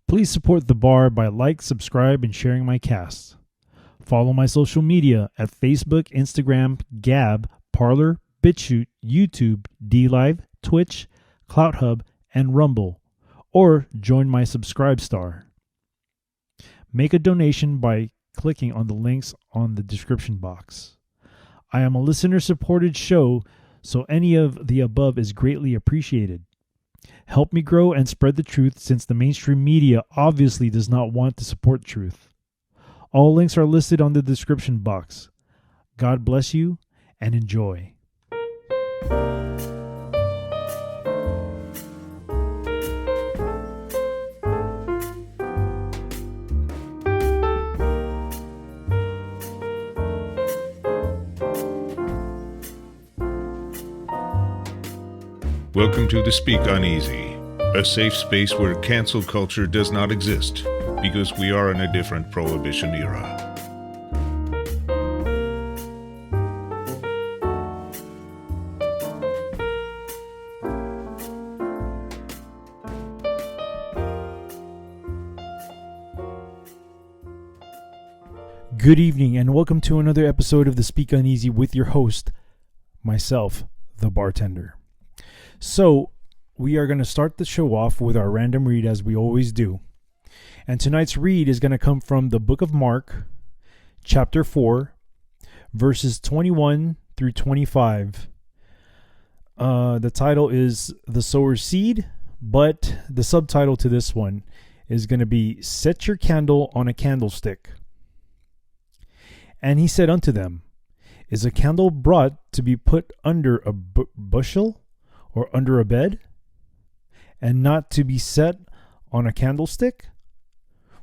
Please support the bar by subscribe, and sharing my cast. Follow my social media at Facebook, Instagram, Gab, Parler, BitChute, YouTube, DLive, Twitch, CloutHub, and Rumble, or join my Subscribe Star. Make a donation by clicking on the links on the description box. I am a listener-supported show, so any of the above is greatly appreciated. Help me grow and spread the truth, since the mainstream media obviously does not want to support truth. All links are listed on the description box. God bless you and enjoy. Welcome to the Speak Uneasy, a safe space where cancel culture does not exist, because we are in a different prohibition era. Good evening and welcome to another episode of the Speak Uneasy with your host, myself, the bartender. So, we are going to start the show off with our random read as we always do. And tonight's read is going to come from the book of Mark, chapter 4, verses 21 through 25. The title is The Sower's Seed, but the subtitle to this one is going to be Set Your Candle on a Candlestick. And he said unto them, Is a candle brought to be put under a bushel, or under a bed, and not to be set on a candlestick?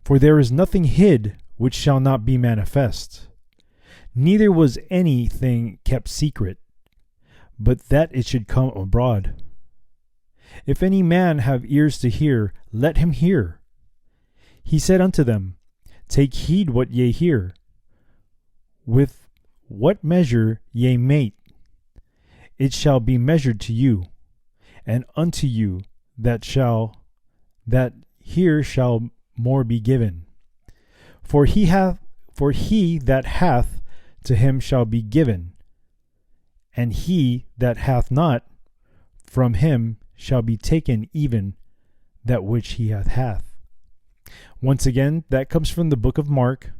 For there is nothing hid which shall not be manifest, neither was anything kept secret, but that it should come abroad. If any man have ears to hear, let him hear. He said unto them, Take heed what ye hear. With what measure ye mete, it shall be measured to you, and unto you that hear shall more be given. For he that hath, to him shall be given, and he that hath not, from him shall be taken even that which he hath. Once again, that comes from the book of Mark,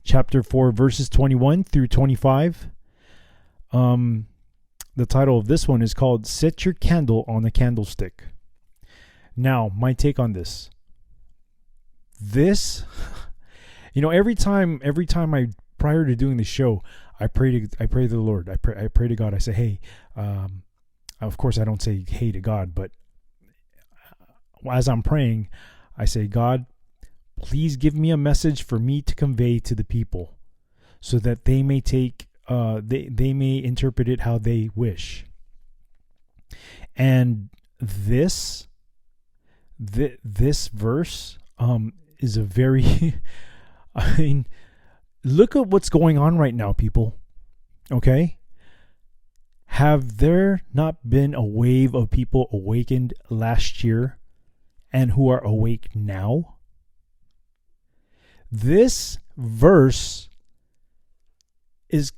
chapter 4, verses 21 through 25. The title of this one is called Set Your Candle on a Candlestick. Now, my take on this. Every time prior to doing the show, I pray to the Lord. I pray to God. I say, hey, of course I don't say hey to God, but as I'm praying, I say, God, please give me a message for me to convey to the people, so that they may they may interpret it how they wish. And this verse is a very look at what's going on right now, people. Okay? Have there not been a wave of people awakened last year and who are awake now? This verse is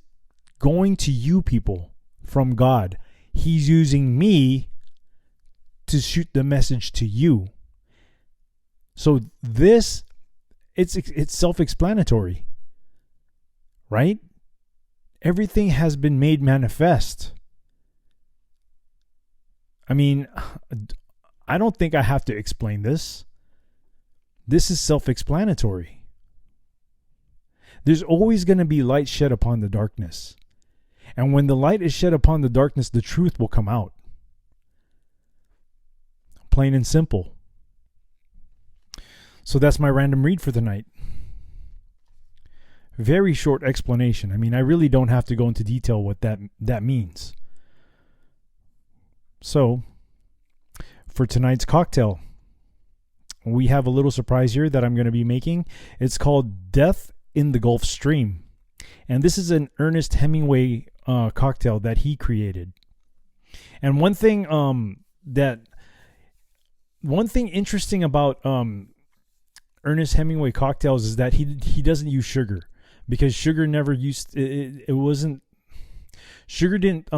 going to you people from God. He's using me to shoot the message to you. So it's self-explanatory, right? Everything has been made manifest. I mean, I don't think I have to explain this. This is self-explanatory. There's always going to be light shed upon the darkness. And when the light is shed upon the darkness, the truth will come out. Plain and simple. So that's my random read for the night. Very short explanation. I mean, I really don't have to go into detail what that means. So, for tonight's cocktail, we have a little surprise here that I'm going to be making. It's called Death in the Gulf Stream. And this is an Ernest Hemingway cocktail that he created. And one thing interesting about Ernest Hemingway cocktails is that he doesn't use sugar, because sugar never used it wasn't sugar didn't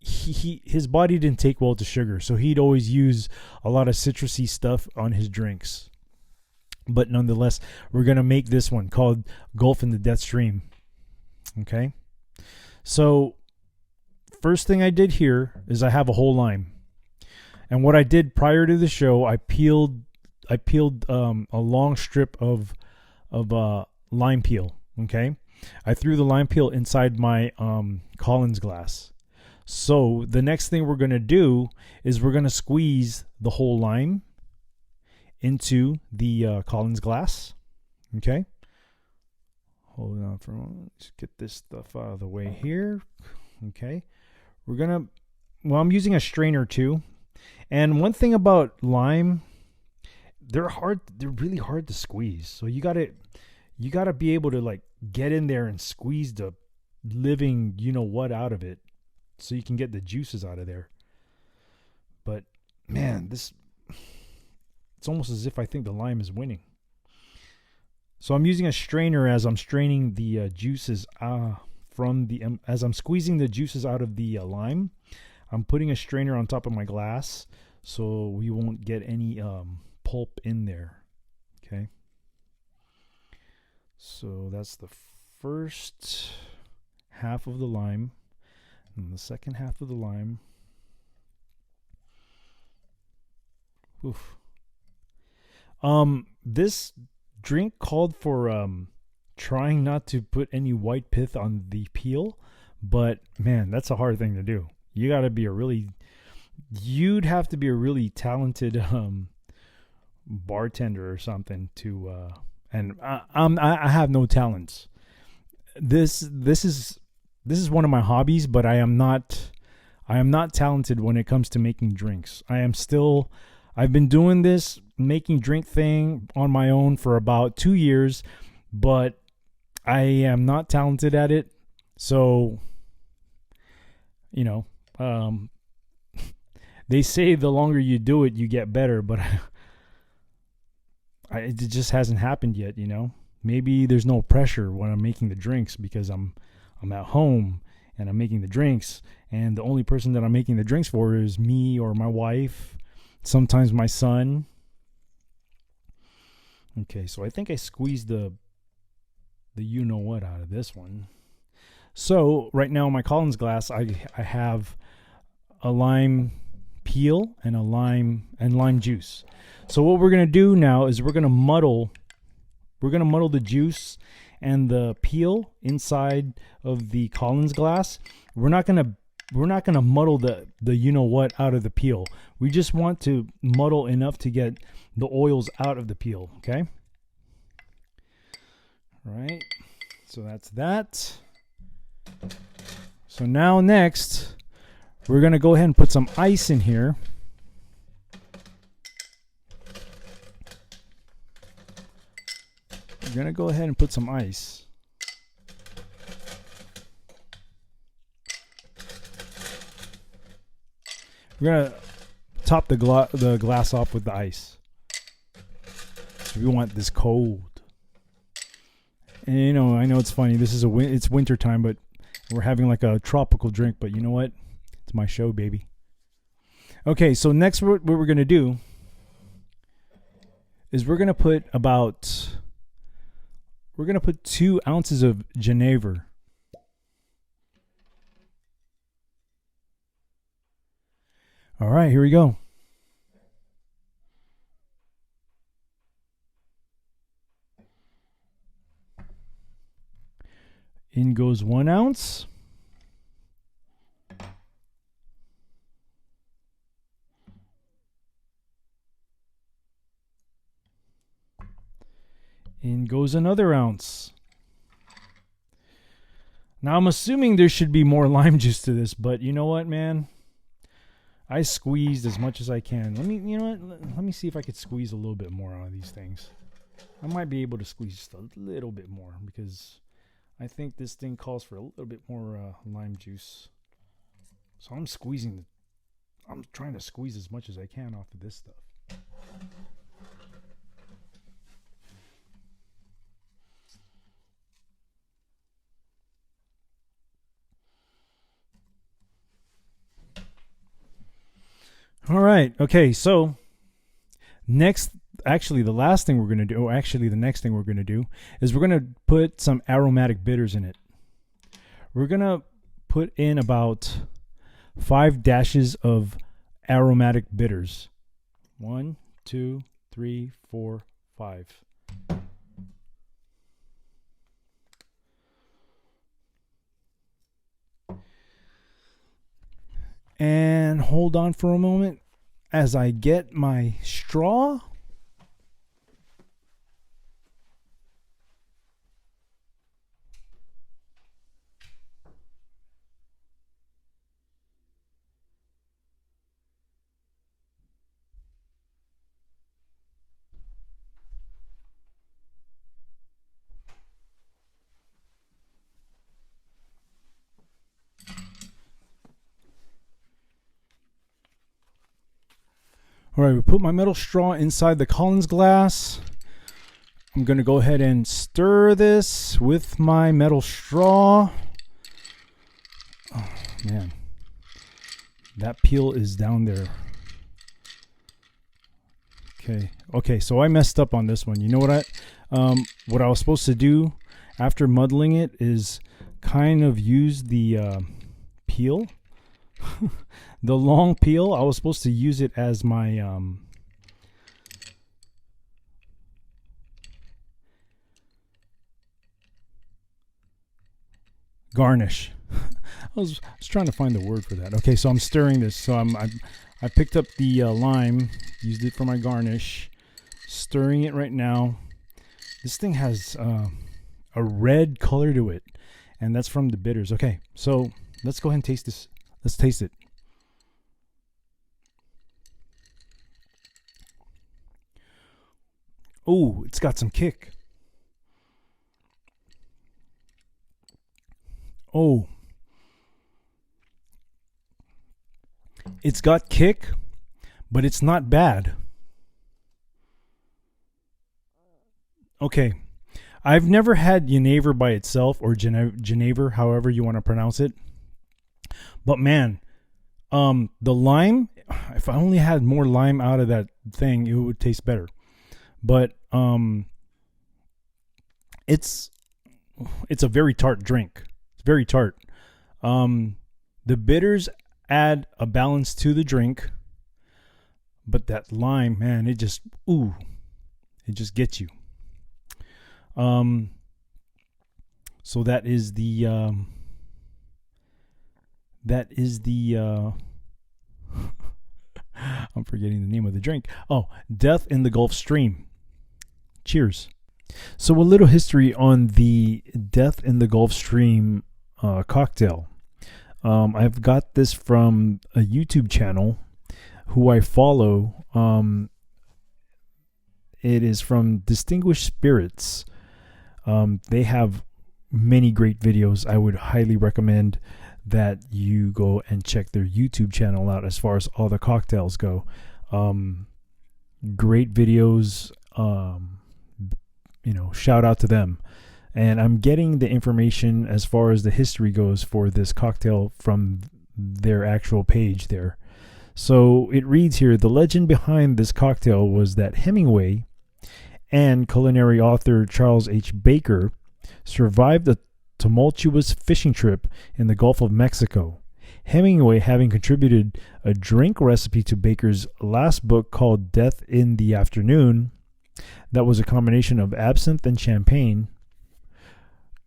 his body didn't take well to sugar, so he'd always use a lot of citrusy stuff on his drinks. But nonetheless, we're gonna make this one called Gulf in the Death Stream. Okay, so first thing I did here is I have a whole lime, and what I did prior to the show, I peeled a long strip of lime peel. Okay, I threw the lime peel inside my Collins glass. So the next thing we're gonna do is we're gonna squeeze the whole lime into the Collins glass. Okay, hold on for a moment. Let's get this stuff out of the way here. Okay, I'm using a strainer too. And one thing about lime, they're really hard to squeeze. So you gotta be able to like get in there and squeeze the living out of it, so you can get the juices out of there. But man, it's almost as if I think the lime is winning. So I'm using a strainer as I'm straining the juices as I'm squeezing the juices out of the lime. I'm putting a strainer on top of my glass so we won't get any pulp in there. Okay. So that's the first half of the lime, and the second half of the lime. Oof. This drink called for trying not to put any white pith on the peel, but man, that's a hard thing to do. You'd have to be a really talented bartender or something to and I have no talents. This is one of my hobbies, but I am not talented when it comes to making drinks. I've been doing this making drink thing on my own for about 2 years, but I am not talented at it. So, they say the longer you do it, you get better, but it just hasn't happened yet. Maybe there's no pressure when I'm making the drinks because I'm at home and I'm making the drinks, and the only person that I'm making the drinks for is me or my wife, sometimes my son. Okay, so I think I squeezed the what out of this one. So right now in my Collins glass, I have a lime peel and lime juice. So what we're gonna do now is we're gonna muddle the juice and the peel inside of the Collins glass. We're not gonna muddle the what out of the peel. We just want to muddle enough to get the oils out of the peel. Okay. All right. So that's that. So now next, we're gonna go ahead and put some ice in here. We're gonna go ahead and put some ice. We're gonna top the glass off with the ice. So we want this cold. And I know it's funny. This is it's winter time, but we're having like a tropical drink. But you know what? It's my show, baby. Okay, so next what we're gonna do is we're gonna put 2 ounces of Genever. All right, here we go. In goes 1 ounce. In goes another ounce. Now I'm assuming there should be more lime juice to this, but you know what, man? I squeezed as much as I can. Let me see if I could squeeze a little bit more out of these things. I might be able to squeeze just a little bit more because I think this thing calls for a little bit more lime juice. So I'm trying to squeeze as much as I can off of this stuff. All right. Okay. So next, actually, the last thing we're going to do, or actually, the next thing we're going to do is we're going to put some aromatic bitters in it. We're going to put in about 5 dashes of aromatic bitters. 1, 2, 3, 4, 5. And hold on for a moment as I get my straw. All right, we put my metal straw inside the Collins glass. I'm going to go ahead and stir this with my metal straw. Oh, man. That peel is down there. Okay, so I messed up on this one. You know what I was supposed to do after muddling it is kind of use the peel. The long peel, I was supposed to use it as my garnish. I was trying to find the word for that. Okay, so I'm stirring this. So I picked up the lime, used it for my garnish, stirring it right now. This thing has a red color to it, and that's from the bitters. Okay, so let's go ahead and taste this. Let's taste it. Oh, it's got some kick. Oh, it's got kick, but it's not bad. Okay, I've never had Genever by itself, or Genever, however you want to pronounce it. But man, the lime, if I only had more lime out of that thing, it would taste better. But it's a very tart drink. It's very tart. The bitters add a balance to the drink, but that lime, man, it just gets you. So that is the I'm forgetting the name of the drink. Oh, Death in the Gulf Stream. Cheers. So a little history on the Death in the Gulf Stream cocktail. I've got this from a YouTube channel who I follow. It is from Distinguished Spirits. They have many great videos. I would highly recommend that you go and check their YouTube channel out as far as all the cocktails go. Great videos. Shout out to them. And I'm getting the information as far as the history goes for this cocktail from their actual page there. So it reads here, the legend behind this cocktail was that Hemingway and culinary author Charles H. Baker survived a tumultuous fishing trip in the Gulf of Mexico. Hemingway having contributed a drink recipe to Baker's last book called Death in the Afternoon, that was a combination of absinthe and champagne,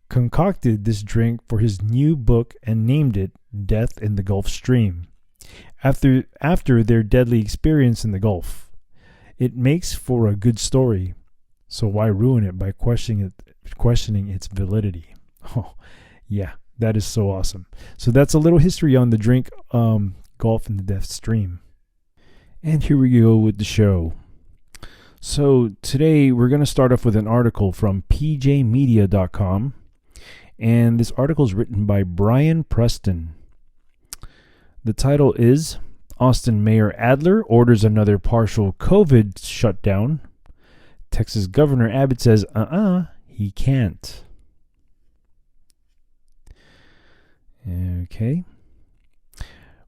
concocted this drink for his new book and named it Death in the Gulf Stream, after their deadly experience in the Gulf. It makes for a good story, so why ruin it by questioning its validity? Oh, yeah, that is so awesome. So that's a little history on the drink Gulf in the Death Stream. And here we go with the show. So today we're going to start off with an article from pjmedia.com. And this article is written by Brian Preston. The title is Austin Mayor Adler orders another partial COVID shutdown. Texas Governor Abbott says, he can't. Okay.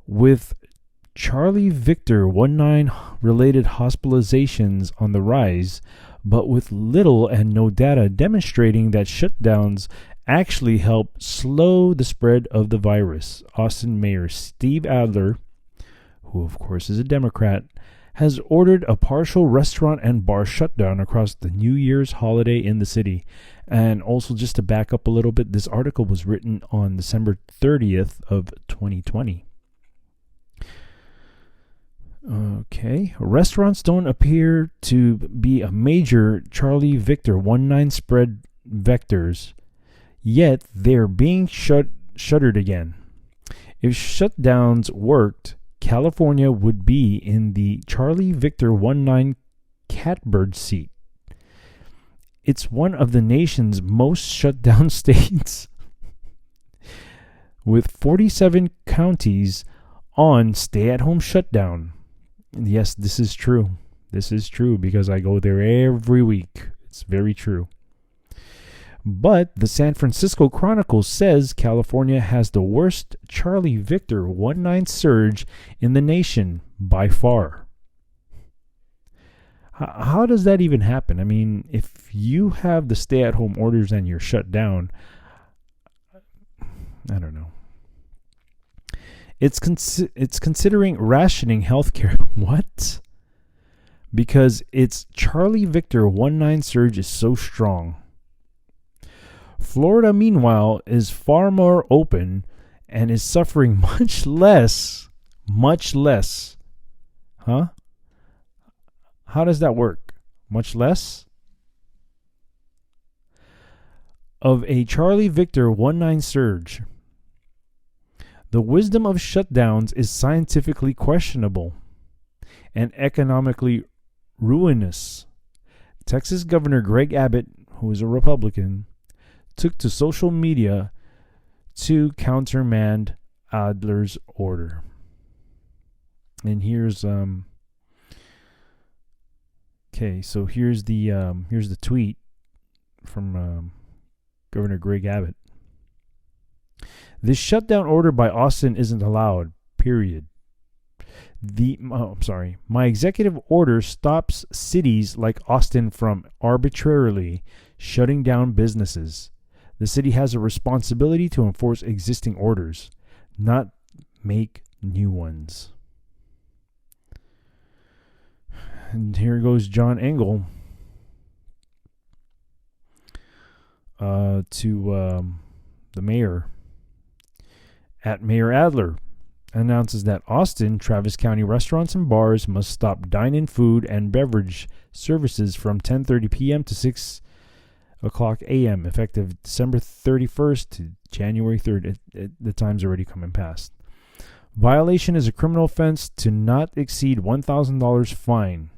With Charlie Victor 19 related hospitalizations on the rise, but with little and no data demonstrating that shutdowns actually help slow the spread of the virus. Austin Mayor Steve Adler, who of course is a Democrat, has ordered a partial restaurant and bar shutdown across the New Year's holiday in the city. And also, just to back up a little bit, this article was written on December 30th of 2020. Okay. Restaurants don't appear to be a major Charlie Victor 19 spread vectors, yet they're being shuttered again. If shutdowns worked, California would be in the Charlie Victor 19 catbird seat. It's one of the nation's most shut down states, with 47 counties on stay-at-home shutdown. Yes, this is true. This is true because I go there every week. It's very true. But the San Francisco Chronicle says California has the worst Charlie Victor 19 surge in the nation by far. How does that even happen? I mean, if you have the stay-at-home orders and you're shut down, I don't know. It's considering rationing healthcare. What? Because its Charlie Victor 19 surge is so strong. Florida, meanwhile, is far more open and is suffering much less. Huh? How does that work? Much less? Of a Charlie Victor 19 surge. The wisdom of shutdowns is scientifically questionable and economically ruinous. Texas Governor Greg Abbott, who is a Republican, took to social media to countermand Adler's order. And here's here's the tweet from Governor Greg Abbott. This shutdown order by Austin isn't allowed, period. My executive order stops cities like Austin from arbitrarily shutting down businesses. The city has a responsibility to enforce existing orders, not make new ones. And here goes John Engel to the mayor. At Mayor Adler announces that Austin, Travis County restaurants and bars must stop dine-in food and beverage services from 10:30 p.m. to 6 o'clock a.m. effective December 31st to January 3rd. The time's already coming past. Violation is a criminal offense to not exceed $1,000 fine.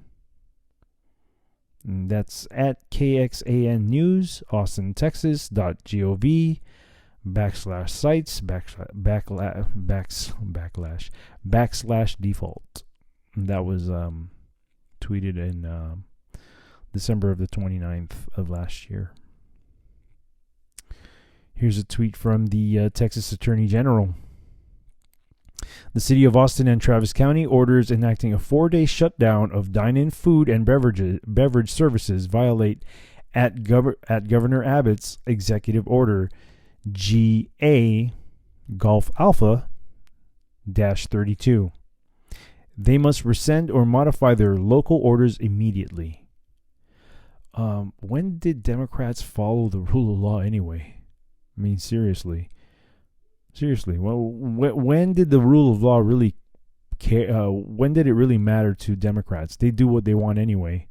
And that's at KXAN News, Austin, Texas.gov /sites / default. And that was tweeted in December of the 29th of last year. Here's a tweet from the Texas Attorney General. The city of Austin and Travis County orders enacting a 4-day shutdown of dine-in food and beverage services violate at Governor Abbott's executive order GA Golf Alpha -32. They must rescind or modify their local orders immediately. When did Democrats follow the rule of law anyway? I mean, seriously. Well, when did the rule of law really care? When did it really matter to Democrats? They do what they want anyway.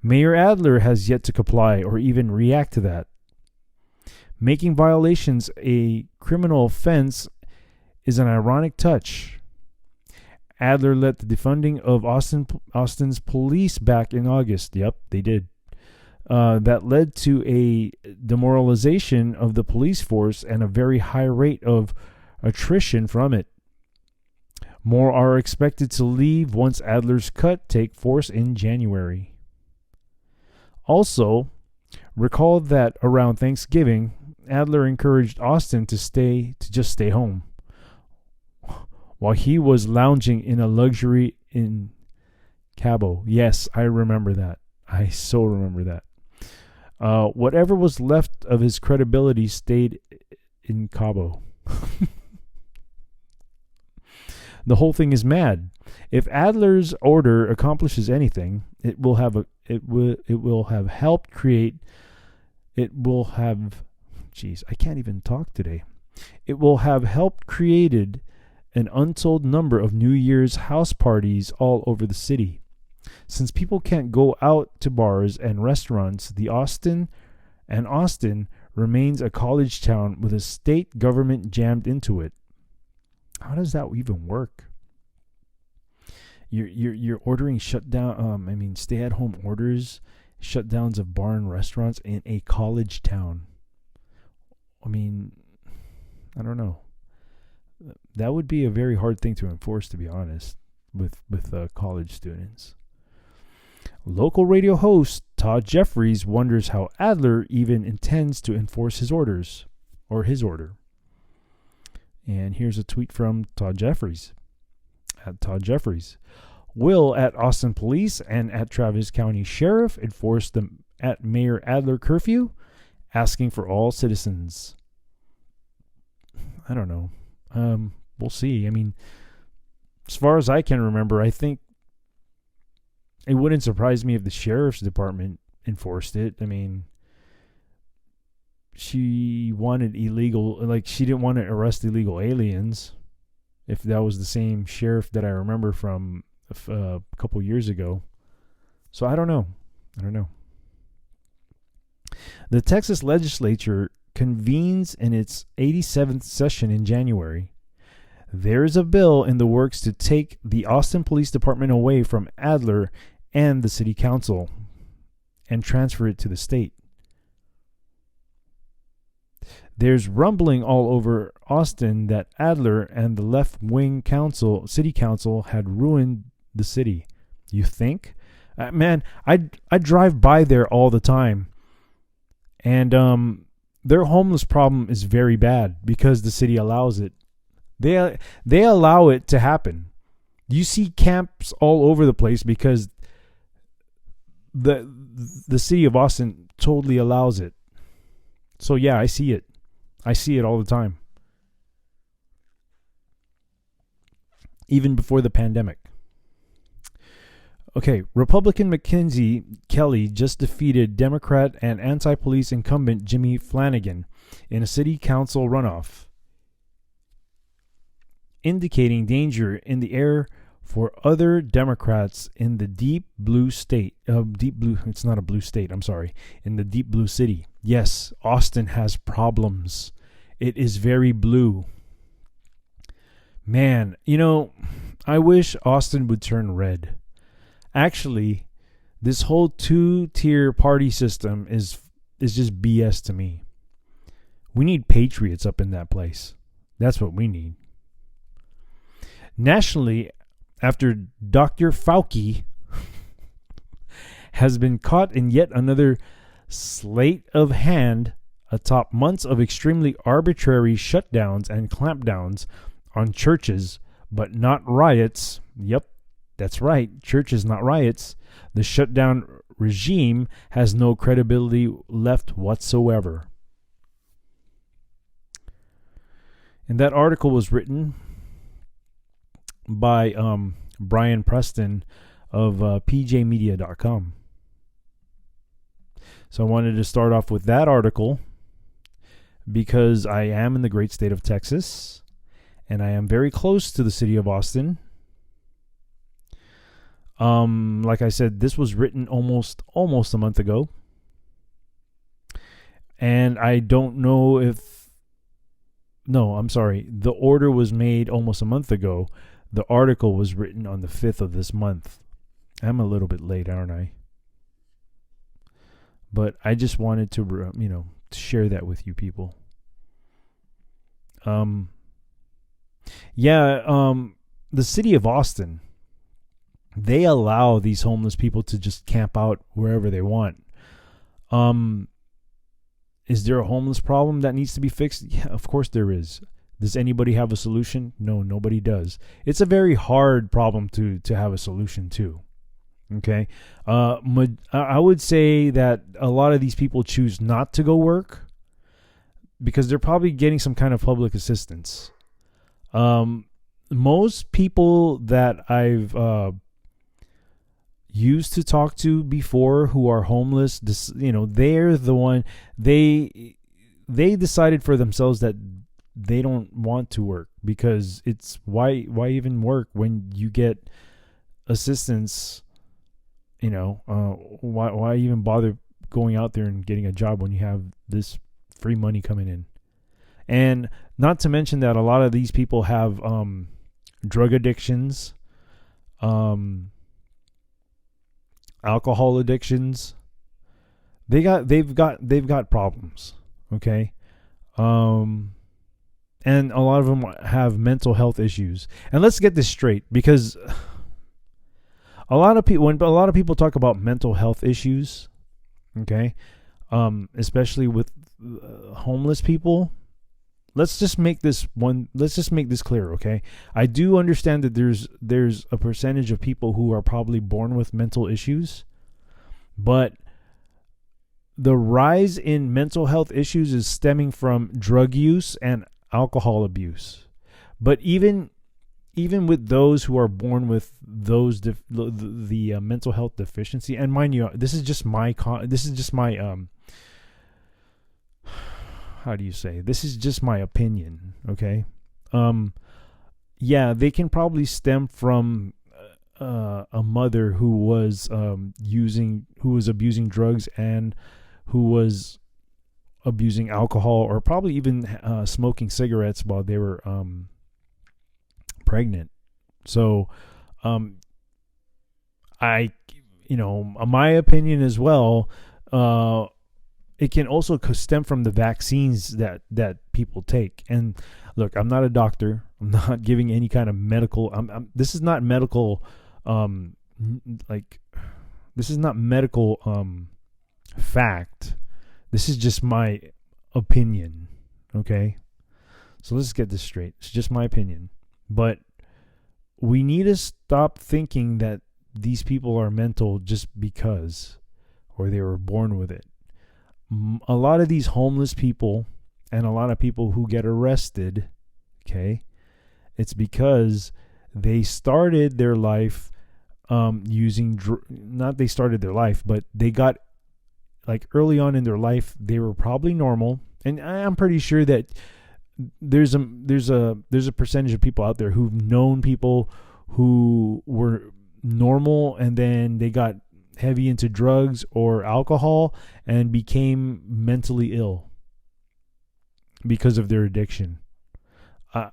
Mayor Adler has yet to comply or even react to that. Making violations a criminal offense is an ironic touch. Adler led the defunding of Austin's police back in August. Yep, they did. That led to a demoralization of the police force and a very high rate of attrition from it. More are expected to leave once Adler's cut take force in January. Also, recall that around Thanksgiving, Adler encouraged Austin to just stay home. while he was lounging in a luxury in Cabo. Yes, I remember that. I so remember that. Whatever was left of his credibility stayed in Cabo. The whole thing is mad. If Adler's order accomplishes anything, it will have helped create. It will have. Jeez, I can't even talk today. It will have helped created an untold number of New Year's house parties all over the city. Since people can't go out to bars and restaurants, Austin remains a college town with a state government jammed into it. How does that even work? You're ordering stay-at-home orders, shutdowns of bar and restaurants in a college town. I mean, I don't know. That would be a very hard thing to enforce, to be honest, with college students. Local radio host Todd Jeffries wonders how Adler even intends to enforce his orders, or his order. And here's a tweet from Todd Jeffries. At Todd Jeffries. Will at Austin Police and at Travis County Sheriff enforce the at Mayor Adler curfew, asking for all citizens. I don't know. We'll see. I mean, as far as I can remember, I think it wouldn't surprise me if the sheriff's department enforced it. I mean, she didn't want to arrest illegal aliens. If that was the same sheriff that I remember from a couple years ago. So I don't know. The Texas legislature convenes in its 87th session in January. There's a bill in the works to take the Austin Police Department away from Adler and the city council and transfer it to the state. There's rumbling all over Austin that Adler and the left-wing city council had ruined the city. You think? Man, I drive by there all the time. And their homeless problem is very bad because the city allows it. They allow it to happen. You see camps all over the place because the city of Austin totally allows it. So yeah, I see it. I see it all the time. Even before the pandemic. Okay, Republican Mackenzie Kelly just defeated Democrat and anti-police incumbent Jimmy Flanagan in a city council runoff, indicating danger in the air for other Democrats in the deep blue state. It's not a blue state, I'm sorry. In the deep blue city. Yes, Austin has problems. It is very blue. Man, I wish Austin would turn red. Actually, this whole two-tier party system is just BS to me. We need patriots up in that place. That's what we need. Nationally, after Dr. Fauci has been caught in yet another sleight of hand atop months of extremely arbitrary shutdowns and clampdowns on churches, but not riots. Yep, that's right, churches, not riots. The shutdown regime has no credibility left whatsoever. And that article was written by Brian Preston of pjmedia.com. So I wanted to start off with that article because I am in the great state of Texas and I am very close to the city of Austin. Like I said, this was written almost a month ago. And I don't know if... No, I'm sorry. The order was made almost a month ago. The article was written on the 5th of this month. I'm a little bit late, aren't I? But I just wanted to, share that with you people. The city of Austin, they allow these homeless people to just camp out wherever they want. Is there a homeless problem that needs to be fixed? Yeah, of course there is. Does anybody have a solution? No, nobody does. It's a very hard problem to have a solution to. Okay, I would say that a lot of these people choose not to go work because they're probably getting some kind of public assistance. Most people that I've used to talk to before who are homeless, they're the one, they decided for themselves that they don't want to work because it's why even work when you get assistance? Why even bother going out there and getting a job when you have this free money coming in? And not to mention that a lot of these people have drug addictions, alcohol addictions. They've got problems. Okay. And a lot of them have mental health issues. And let's get this straight, because when a lot of people talk about mental health issues, okay, especially with homeless people, let's just make this clear, okay? I do understand that there's a percentage of people who are probably born with mental issues, but the rise in mental health issues is stemming from drug use and alcohol abuse. But even with those who are born with those the mental health deficiency, and mind you, this is just my how do you say? This is just my opinion, okay? Yeah, they can probably stem from a mother who was abusing drugs and who was abusing alcohol, or probably even smoking cigarettes while they were pregnant. So my opinion as well, it can also stem from the vaccines that people take. And look, I'm not a doctor. I'm not giving any kind of medical. This is not medical. This is not medical fact. This is just my opinion. Okay, so let's get this straight. It's just my opinion. But we need to stop thinking that these people are mental just because, or they were born with it. A lot of these homeless people and a lot of people who get arrested, okay, it's because they started their life but they got, like, early on in their life, they were probably normal. And I'm pretty sure that there's a percentage of people out there who've known people who were normal and then they got heavy into drugs or alcohol and became mentally ill because of their addiction. I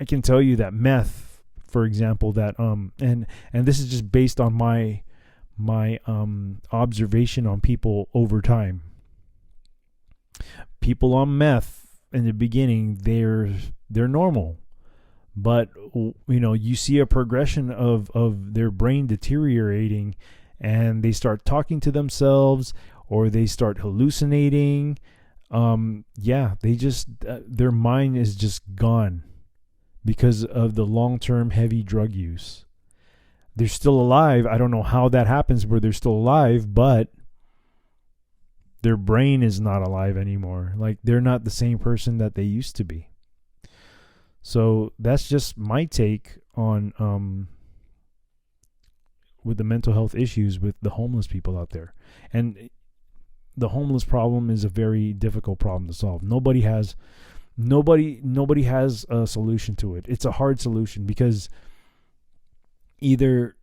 can tell you that meth, for example, that and this is just based on my observation on people over time. People on meth in the beginning, they're normal, but you see a progression of their brain deteriorating, and they start talking to themselves, or they start hallucinating. They just their mind is just gone because of the long-term heavy drug use. They're still alive. I don't know how that happens where they're still alive, but their brain is not alive anymore. Like, they're not the same person that they used to be. So that's just my take on with the mental health issues with the homeless people out there. And the homeless problem is a very difficult problem to solve. Nobody has a solution to it. It's a hard solution because either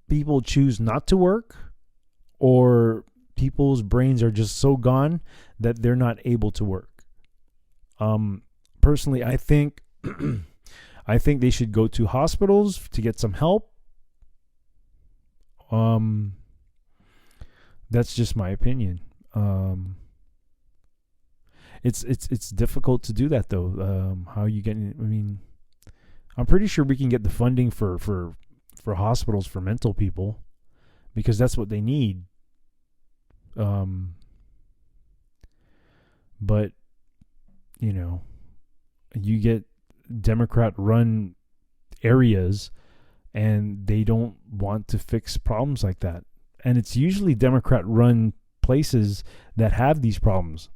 people choose not to work, or people's brains are just so gone that they're not able to work. Personally, I think they should go to hospitals to get some help. That's just my opinion. It's difficult to do that though. How you get? I'm pretty sure we can get the funding for hospitals for mental people, because that's what they need. But you get Democrat-run areas, and they don't want to fix problems like that. And it's usually Democrat-run places that have these problems.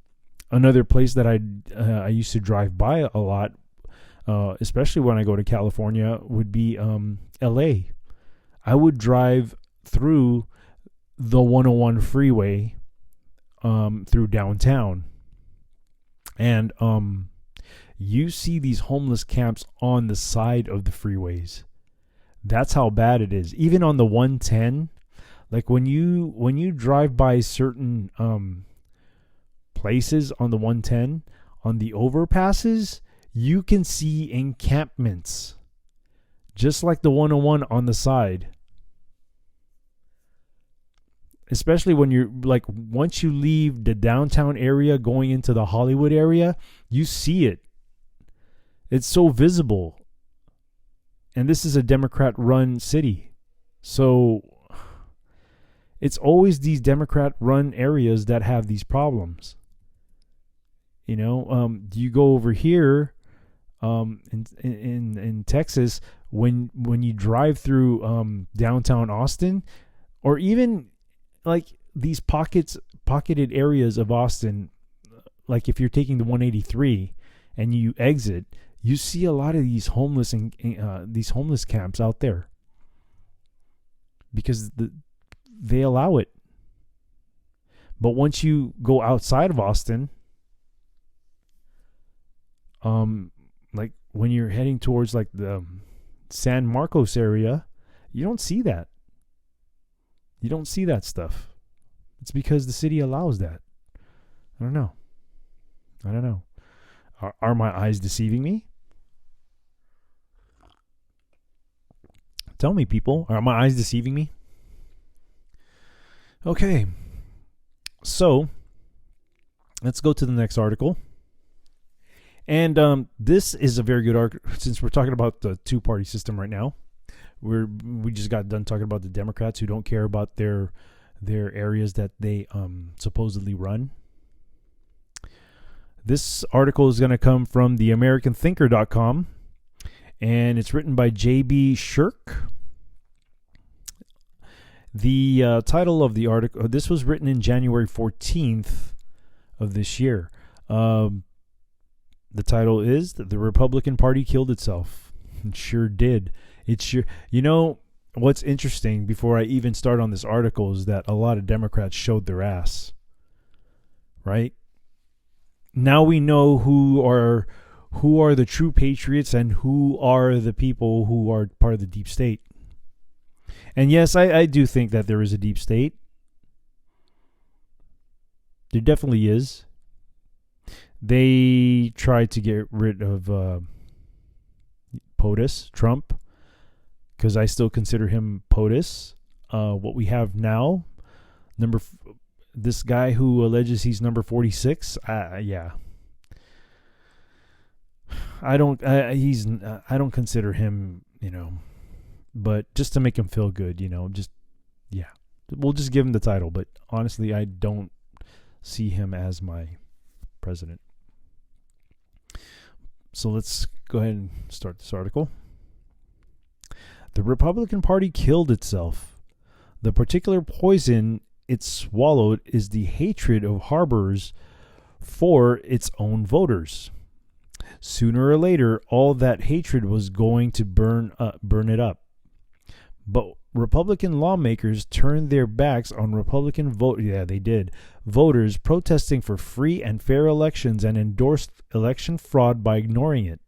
Another place that I used to drive by a lot, especially when I go to California, would be L.A. I would drive through the 101 freeway through downtown, and you see these homeless camps on the side of the freeways. That's how bad it is. Even on the 110, like when you drive by certain places on the 110, on the overpasses, you can see encampments, just like the 101 on the side. Especially when you're like, once you leave the downtown area going into the Hollywood area, you see it. It's so visible. And this is a Democrat-run city. So it's always these Democrat-run areas that have these problems. You know, you go over here in Texas, when you drive through downtown Austin, or even like these pocketed areas of Austin, like if you're taking the 183 and you exit, you see a lot of these homeless camps out there because they allow it. But once you go outside of Austin, like when you're heading towards like the San Marcos area, you don't see that. You don't see that stuff. It's because the city allows that. I don't know. Are my eyes deceiving me? Tell me, people. Are my eyes deceiving me? Okay. So, let's go to the next article. And this is a very good article, since we're talking about the two-party system right now. We just got done talking about the Democrats who don't care about their areas that they supposedly run. This article is going to come from theamericanthinker.com, and it's written by J.B. Shirk. The title of the article, this was written in January 14th of this year. The title is "The Republican Party Killed Itself." It sure did. It sure. You know what's interesting? Before I even start on this article, is that a lot of Democrats showed their ass. Right now, we know who are the true patriots and who are the people who are part of the deep state. And yes, I do think that there is a deep state. There definitely is. They tried to get rid of POTUS, Trump, because I still consider him POTUS. What we have now, this guy who alleges he's number 46, yeah. I don't consider him, but just to make him feel good, yeah. We'll just give him the title, but honestly, I don't see him as my president. So let's go ahead and start this article. The Republican Party killed itself. The particular poison it swallowed is the hatred it harbors for its own voters. Sooner or later, all that hatred was going to burn it up. But Republican lawmakers turned their backs on Republican voters protesting for free and fair elections and endorsed election fraud by ignoring it.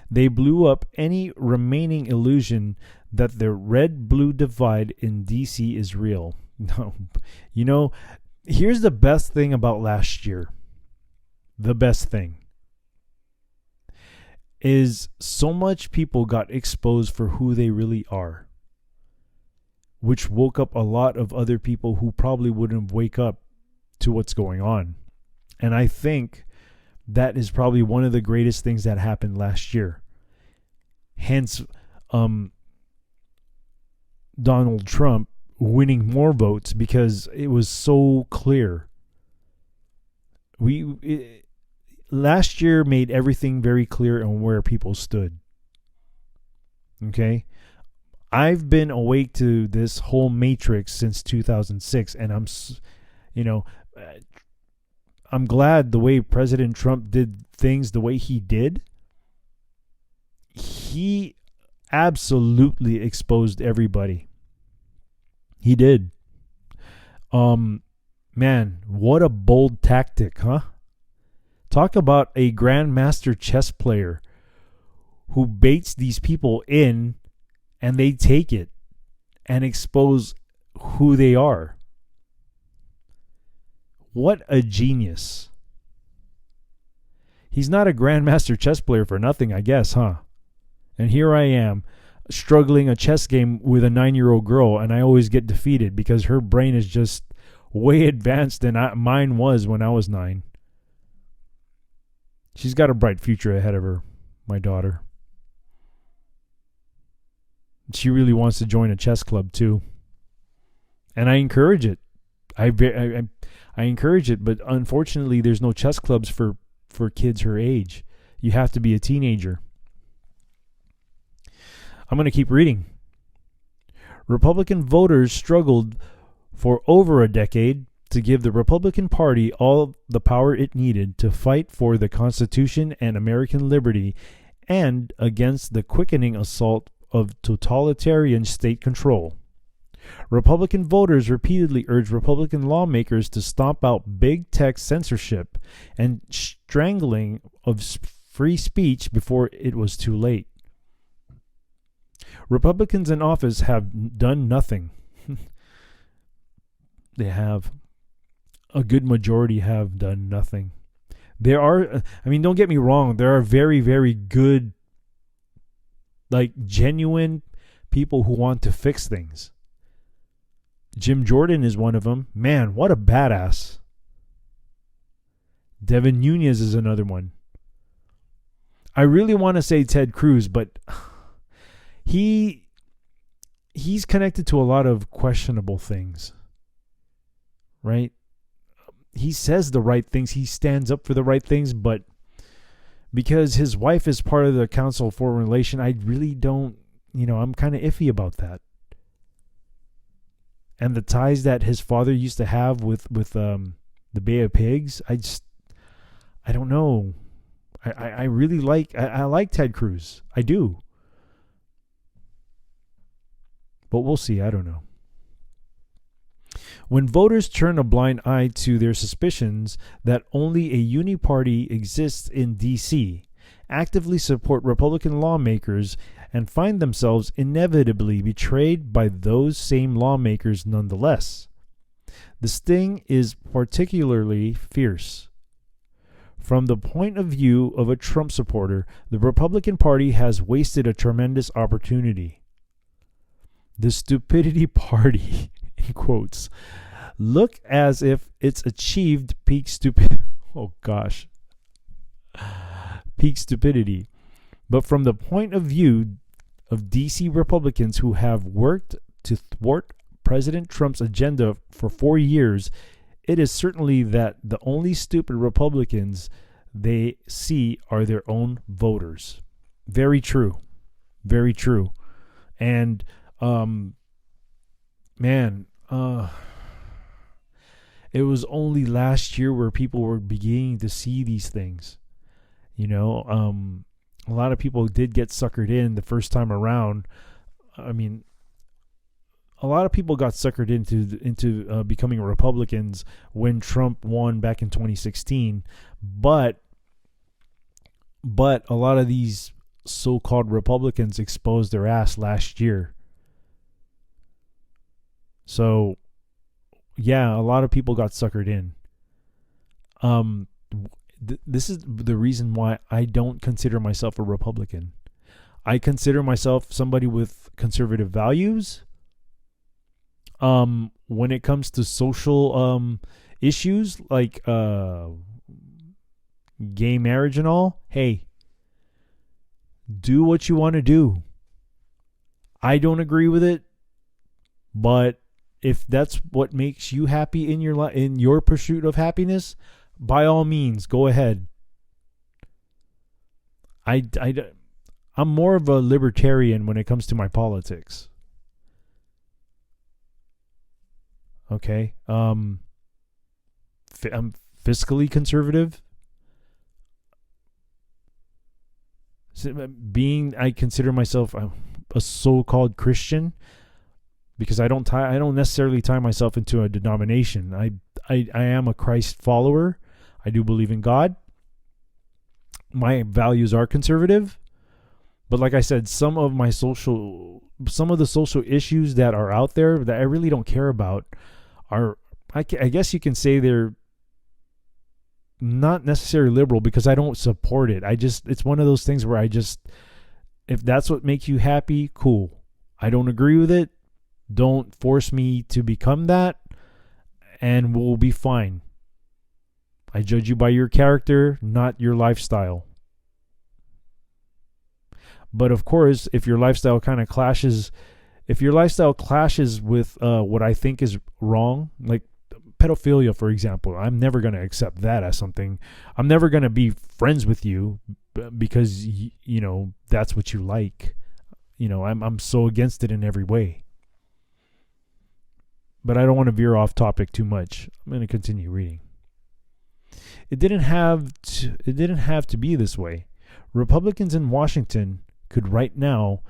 They blew up any remaining illusion that the red-blue divide in D.C. is real. No, here's the best thing about last year. The best thing is so much people got exposed for who they really are, which woke up a lot of other people who probably wouldn't wake up to what's going on. And I think that is probably one of the greatest things that happened last year. Hence, Donald Trump winning more votes, because it was so clear. last year made everything very clear on where people stood. Okay? I've been awake to this whole matrix since 2006, and I'm glad the way President Trump did things the way he did. He absolutely exposed everybody. He did. Man, what a bold tactic, huh? Talk about a grandmaster chess player who baits these people in and they take it and expose who they are. What a genius. He's not a grandmaster chess player for nothing, I guess, huh? And here I am, struggling a chess game with a 9-year-old girl, and I always get defeated because her brain is just way advanced than mine was when I was 9. She's got a bright future ahead of her, my daughter. She really wants to join a chess club too, and I encourage it. I encourage it, but unfortunately, there's no chess clubs for kids her age. You have to be a teenager. I'm going to keep reading. Republican voters struggled for over a decade to give the Republican Party all the power it needed to fight for the Constitution and American liberty and against the quickening assault of totalitarian state control. Republican voters repeatedly urged Republican lawmakers to stomp out big tech censorship and strangling of free speech before it was too late. Republicans in office have done nothing. They have. A good majority have done nothing. There are, don't get me wrong, there are very, very good, genuine people who want to fix things. Jim Jordan is one of them. Man, what a badass. Devin Nunes is another one. I really want to say Ted Cruz, but he's connected to a lot of questionable things. Right? He says the right things. He stands up for the right things, but because his wife is part of the Council of Foreign Relations, I really don't, I'm kind of iffy about that. And the ties that his father used to have with the Bay of Pigs, I don't know. I really like Ted Cruz. I do. But we'll see. I don't know. When voters turn a blind eye to their suspicions that only a uniparty exists in D.C., actively support Republican lawmakers, and find themselves inevitably betrayed by those same lawmakers nonetheless, the sting is particularly fierce. From the point of view of a Trump supporter, the Republican Party has wasted a tremendous opportunity. The stupidity party, in quotes, look as if it's achieved peak stupidity. But from the point of view of DC Republicans who have worked to thwart President Trump's agenda for 4 years, it is certainly that the only stupid Republicans they see are their own voters. Very true. Very true. And, it was only last year where people were beginning to see these things. A lot of people did get suckered in the first time around. A lot of people got suckered into becoming Republicans when Trump won back in 2016. But a lot of these so-called Republicans exposed their ass last year. So, yeah, a lot of people got suckered in. This is the reason why I don't consider myself a Republican. I consider myself somebody with conservative values. When it comes to social issues like gay marriage and all, hey, do what you want to do. I don't agree with it, but if that's what makes you happy in your pursuit of happiness, by all means, go ahead. I'm more of a libertarian when it comes to my politics. Okay. I'm fiscally conservative. I consider myself a so-called Christian because I don't necessarily tie myself into a denomination. I am a Christ follower. I do believe in God. My values are conservative, but like I said, some of the social issues that are out there that I really don't care about are, I guess you can say they're not necessarily liberal because I don't support it. It's one of those things where if that's what makes you happy, cool. I don't agree with it. Don't force me to become that, and we'll be fine. I judge you by your character, not your lifestyle. But of course, if your lifestyle clashes with what I think is wrong, like pedophilia, for example, I'm never going to accept that as something. I'm never going to be friends with you because, that's what you like. I'm so against it in every way. But I don't want to veer off topic too much. I'm going to continue reading. It didn't have to be this way. Republicans in Washington could right now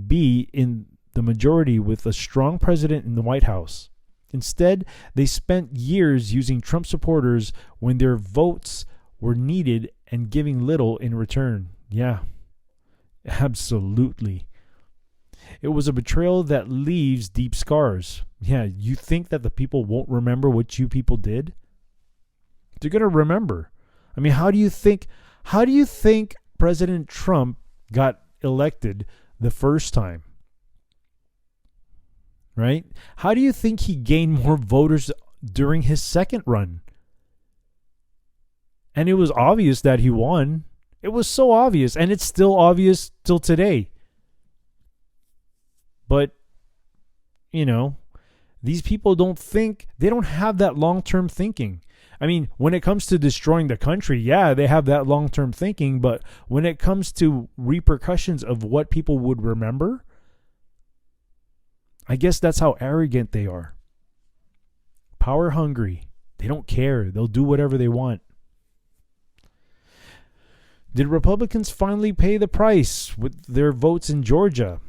be in the majority with a strong president in the White House. Instead, they spent years using Trump supporters when their votes were needed and giving little in return. Yeah, absolutely. It was a betrayal that leaves deep scars. Yeah, you think that the people won't remember what you people did? They're going to remember. I mean, how do you think President Trump got elected the first time? Right? How do you think he gained more voters during his second run? And it was obvious that he won. It was so obvious, and it's still obvious till today. But, these people they don't have that long-term thinking. I mean, when it comes to destroying the country, yeah, they have that long-term thinking, but when it comes to repercussions of what people would remember, I guess that's how arrogant they are. Power hungry. They don't care. They'll do whatever they want. Did Republicans finally pay the price with their votes in Georgia?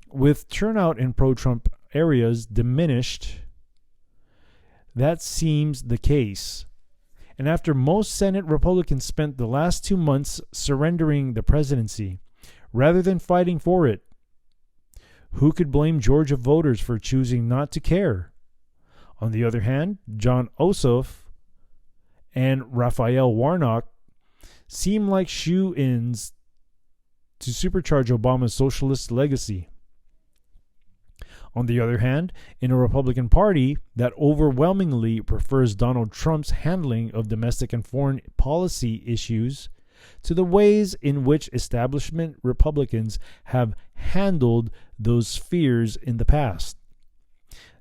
With turnout in pro-Trump areas diminished, that seems the case. And after most Senate Republicans spent the last 2 months surrendering the presidency, rather than fighting for it, who could blame Georgia voters for choosing not to care? On the other hand, John Ossoff and Raphael Warnock seem like shoe-ins to supercharge Obama's socialist legacy. On the other hand, in a Republican Party that overwhelmingly prefers Donald Trump's handling of domestic and foreign policy issues to the ways in which establishment Republicans have handled those spheres in the past.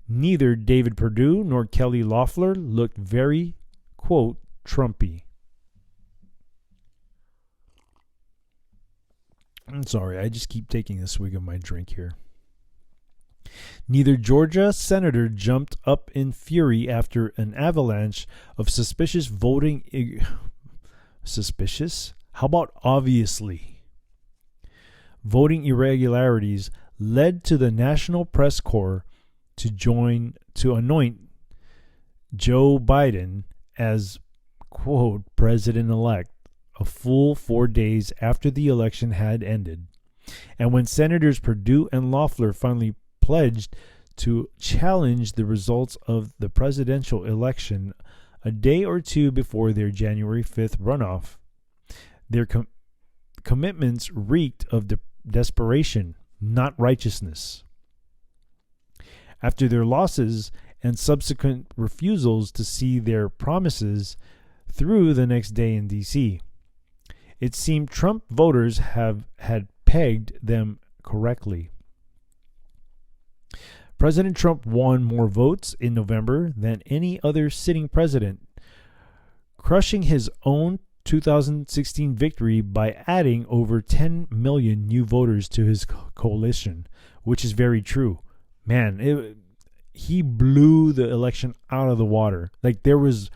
Neither David Perdue nor Kelly Loeffler looked very, quote, Trumpy. I'm sorry, I just keep taking a swig of my drink here. Neither Georgia senator jumped up in fury after an avalanche of suspicious voting. Suspicious? How about obviously? Voting irregularities led to the National Press Corps to anoint Joe Biden as, quote, president-elect a full 4 days after the election had ended. And when Senators Perdue and Loeffler finally pledged to challenge the results of the presidential election a day or two before their January 5th runoff, their commitments reeked of desperation, not righteousness. After their losses and subsequent refusals to see their promises through the next day in D.C., it seemed Trump voters had pegged them correctly. President Trump won more votes in November than any other sitting president, crushing his own 2016 victory by adding over 10 million new voters to his coalition, which is very true. Man, he blew the election out of the water. Like there was,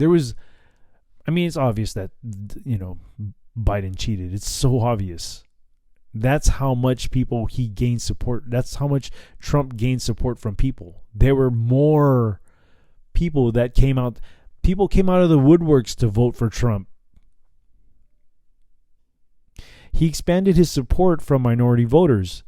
I mean, it's obvious that, Biden cheated. It's so obvious. That's how much people he gained support. That's how much Trump gained support from people. There were more people that came out. People came out of the woodworks to vote for Trump. He expanded his support from minority voters,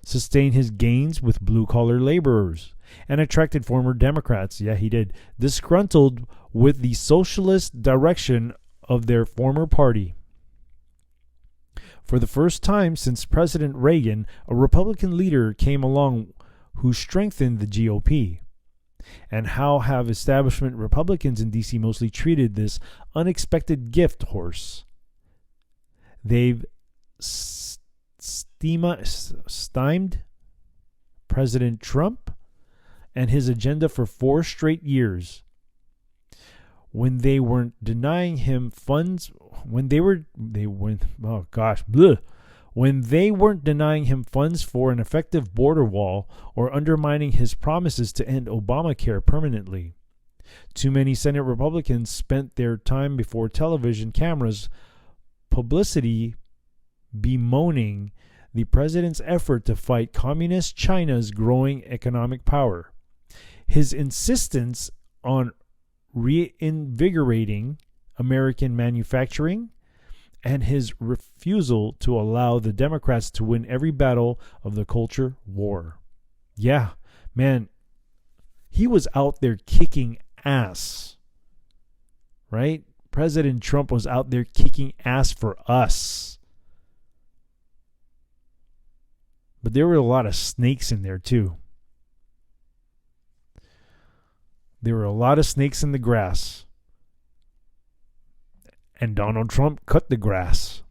sustained his gains with blue-collar laborers, and attracted former Democrats, yeah, he did, disgruntled with the socialist direction of their former party. For the first time since President Reagan, a Republican leader came along who strengthened the GOP. And how have establishment Republicans in D.C. mostly treated this unexpected gift horse? They've stymied President Trump and his agenda for 4 straight years. When they weren't denying him funds, when they weren't denying him funds for an effective border wall or undermining his promises to end Obamacare permanently. Too many Senate Republicans spent their time before television cameras publicity bemoaning the president's effort to fight communist China's growing economic power. His insistence on reinvigorating American manufacturing and his refusal to allow the Democrats to win every battle of the culture war. Yeah, man, he was out there kicking ass, right? President Trump was out there kicking ass for us. But there were a lot of snakes in there too. There were a lot of snakes in the grass. And Donald Trump cut the grass.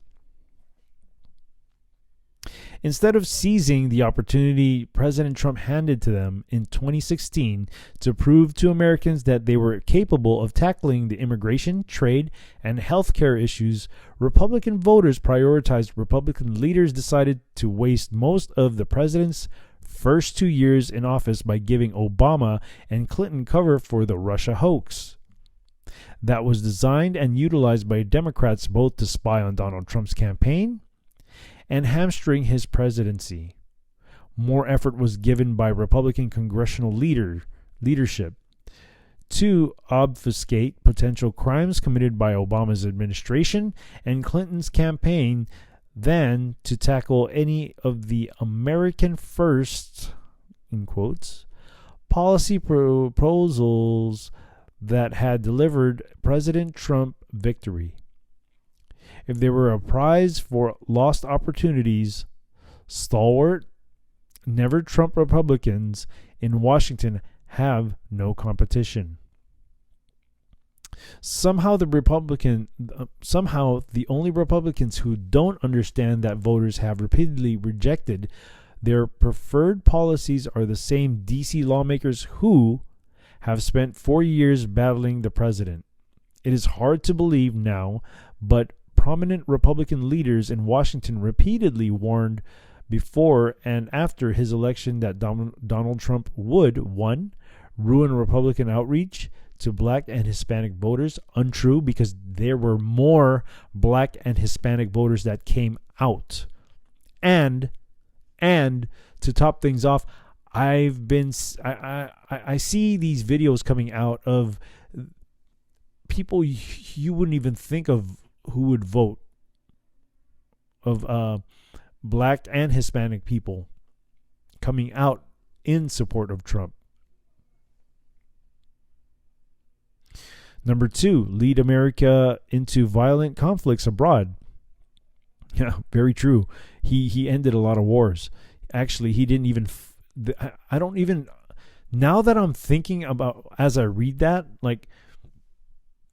Instead of seizing the opportunity President Trump handed to them in 2016 to prove to Americans that they were capable of tackling the immigration, trade, and healthcare issues, Republican voters prioritized. Republican leaders decided to waste most of the president's first 2 years in office by giving Obama and Clinton cover for the Russia hoax that was designed and utilized by Democrats both to spy on Donald Trump's campaign and hamstring his presidency. More effort was given by Republican congressional leadership to obfuscate potential crimes committed by Obama's administration and Clinton's campaign than to tackle any of the American first, in quotes, policy proposals that had delivered President Trump victory. If there were a prize for lost opportunities, stalwart, never Trump Republicans in Washington have no competition. Somehow the only Republicans who don't understand that voters have repeatedly rejected their preferred policies are the same D.C. lawmakers who have spent 4 years battling the president. It is hard to believe now, but prominent Republican leaders in Washington repeatedly warned before and after his election that Donald Trump would, 1, ruin Republican outreach to black and Hispanic voters. Untrue, because there were more black and Hispanic voters that came out. And to top things off, I see these videos coming out of people you wouldn't even think of who would vote, of black and Hispanic people coming out in support of Trump. Number 2, lead America into violent conflicts abroad. Yeah, very true. He ended a lot of wars. Actually, he didn't even. I don't even. Now that I'm thinking about, as I read that, like,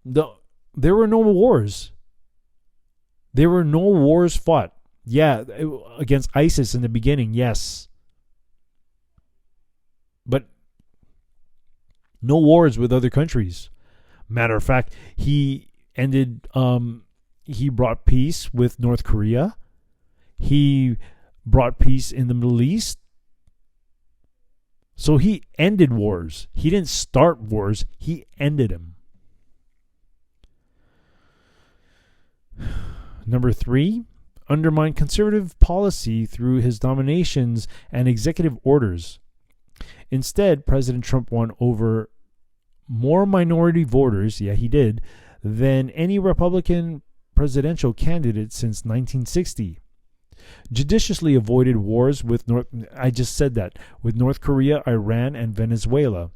there were no wars. There were no wars fought. Yeah, against ISIS in the beginning, yes. But no wars with other countries. Matter of fact, he ended He brought peace with North Korea. He brought peace in the Middle East. So he ended wars. He didn't start wars. He ended them. Number 3, undermined conservative policy through his nominations and executive orders. Instead, President Trump won over more minority voters, yeah, he did, than any Republican presidential candidate since 1960. Judiciously avoided wars with North Korea, Iran, and Venezuela,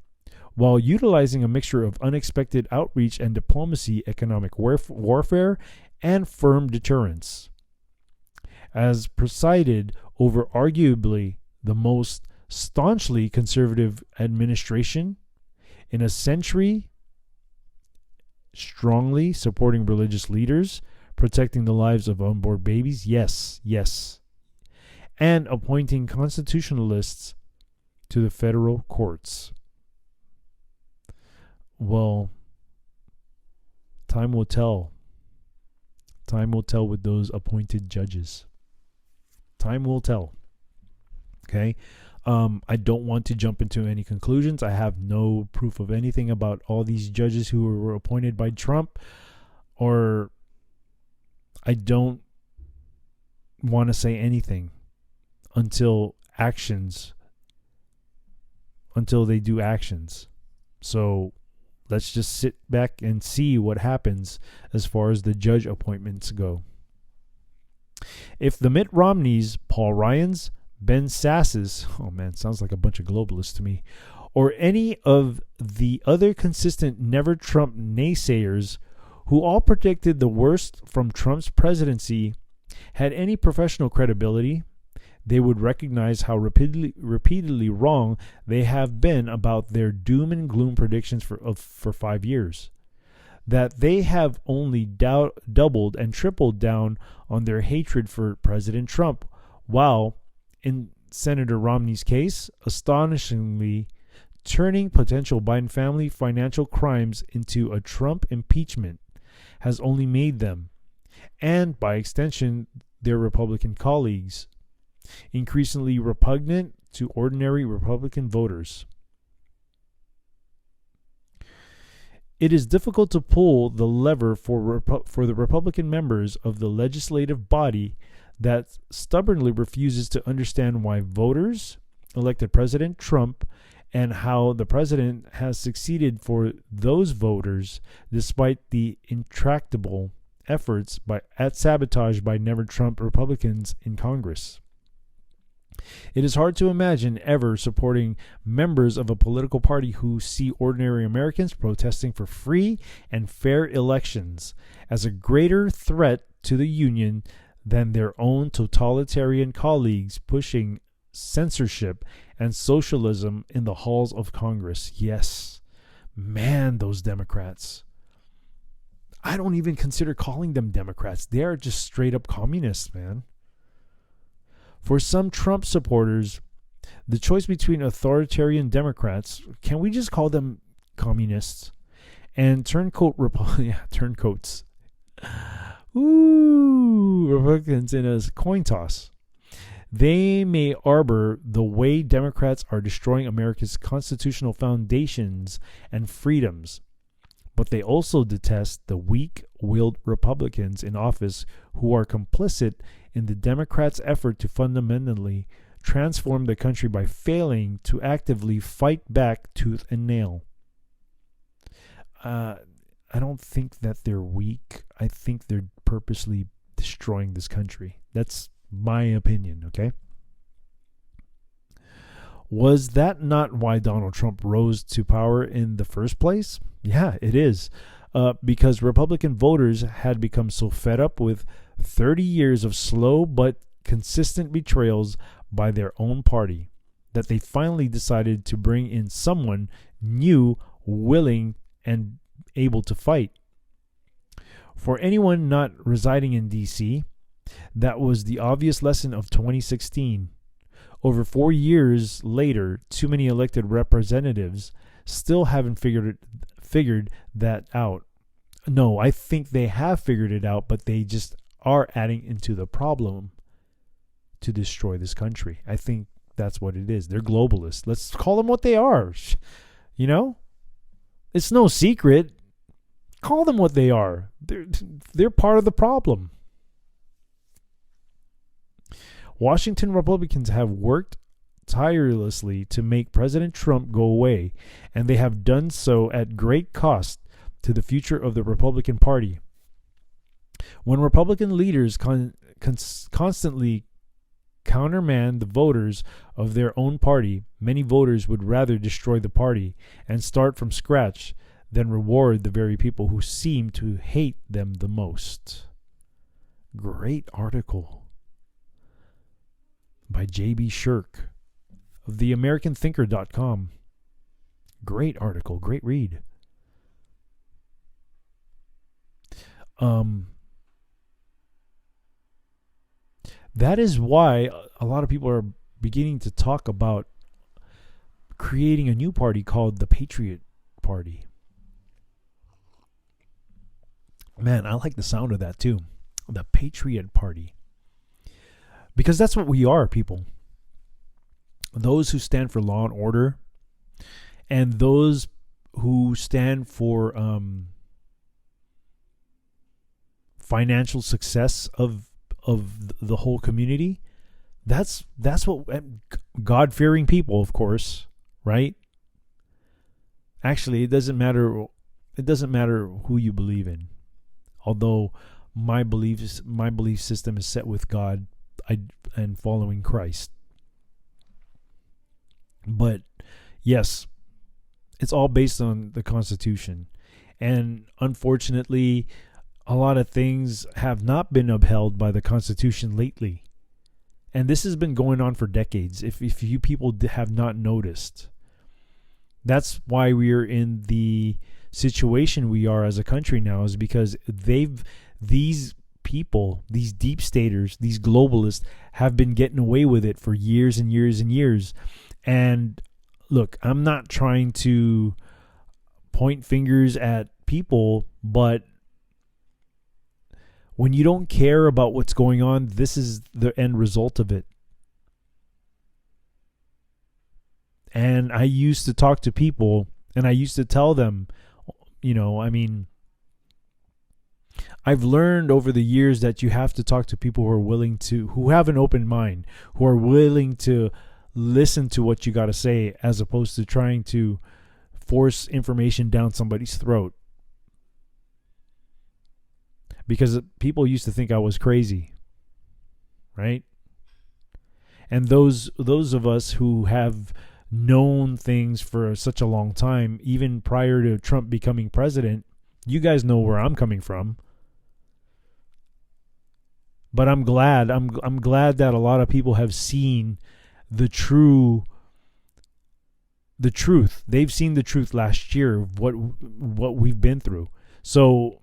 while utilizing a mixture of unexpected outreach and diplomacy, economic warfare, and firm deterrence. As presided over arguably the most staunchly conservative administration in a century, strongly supporting religious leaders, protecting the lives of unborn babies, yes, and appointing constitutionalists to the federal courts. Well, time will tell. Time will tell with those appointed judges. Time will tell. Okay? I don't want to jump into any conclusions. I have no proof of anything about all these judges who were appointed by Trump, or I don't want to say anything until they do actions. So let's just sit back and see what happens as far as the judge appointments go. If the Mitt Romneys, Paul Ryans, Ben Sasses, oh man, sounds like a bunch of globalists to me, or any of the other consistent never Trump naysayers who all predicted the worst from Trump's presidency had any professional credibility, they would recognize how repeatedly wrong they have been about their doom and gloom predictions for 5 years. That they have only doubled and tripled down on their hatred for President Trump, while, in Senator Romney's case, astonishingly turning potential Biden family financial crimes into a Trump impeachment has only made them, and by extension their Republican colleagues, increasingly repugnant to ordinary Republican voters. It is difficult to pull the lever for the Republican members of the legislative body that stubbornly refuses to understand why voters elected President Trump and how the president has succeeded for those voters despite the intractable efforts at sabotage by never Trump Republicans in Congress. It is hard to imagine ever supporting members of a political party who see ordinary Americans protesting for free and fair elections as a greater threat to the Union than their own totalitarian colleagues pushing censorship and socialism in the halls of Congress. Yes, man, those Democrats. I don't even consider calling them Democrats. They are just straight up communists, man. For some Trump supporters, the choice between authoritarian Democrats, can we just call them communists, and turncoats, Republicans in a coin toss. They may arbor the way Democrats are destroying America's constitutional foundations and freedoms, but they also detest the weak-willed Republicans in office who are complicit in the Democrats' effort to fundamentally transform the country by failing to actively fight back tooth and nail. I don't think that they're weak. I think they're purposely destroying this country. That's my opinion, okay? Was that not why Donald Trump rose to power in the first place? Yeah, it is. Because Republican voters had become so fed up with 30 years of slow but consistent betrayals by their own party that they finally decided to bring in someone new, willing, and able to fight. For anyone not residing in D.C., that was the obvious lesson of 2016. Over 4 years later, too many elected representatives still haven't figured that out. No, I think they have figured it out, but they just are adding into the problem to destroy this country. I think that's what it is. They're globalists. Let's call them what they are. You know? It's no secret. Call them what they are. They're part of the problem. Washington Republicans have worked tirelessly to make President Trump go away, and they have done so at great cost to the future of the Republican Party. When Republican leaders constantly countermand the voters of their own party, many voters would rather destroy the party and start from scratch than reward the very people who seem to hate them the most. Great article by J.B. Shirk of theamericanthinker.com. Great article, great read. That is why a lot of people are beginning to talk about creating a new party called the Patriot Party. Man, I like the sound of that too. The Patriot Party. Because that's what we are, people. Those who stand for law and order, and those who stand for financial success of the whole community. That's what God-fearing people, of course, right? Actually, it doesn't matter who you believe in. Although my belief system is set with God and following Christ. But yes, it's all based on the Constitution. And unfortunately, a lot of things have not been upheld by the Constitution lately. And this has been going on for decades, if you people have not noticed. That's why we are in the situation we are as a country now, is because these people, these deep staters, these globalists have been getting away with it for years and years and years. And look, I'm not trying to point fingers at people, but when you don't care about what's going on, this is the end result of it. And I used to talk to people, and I used to tell them, I've learned over the years that you have to talk to people who have an open mind, who are willing to listen to what you got to say, as opposed to trying to force information down somebody's throat. Because people used to think I was crazy, right? And those of us who have known things for such a long time, even prior to Trump becoming president, you guys know where I'm coming from. But I'm glad that a lot of people have seen the truth. They've seen the truth last year of what we've been through. So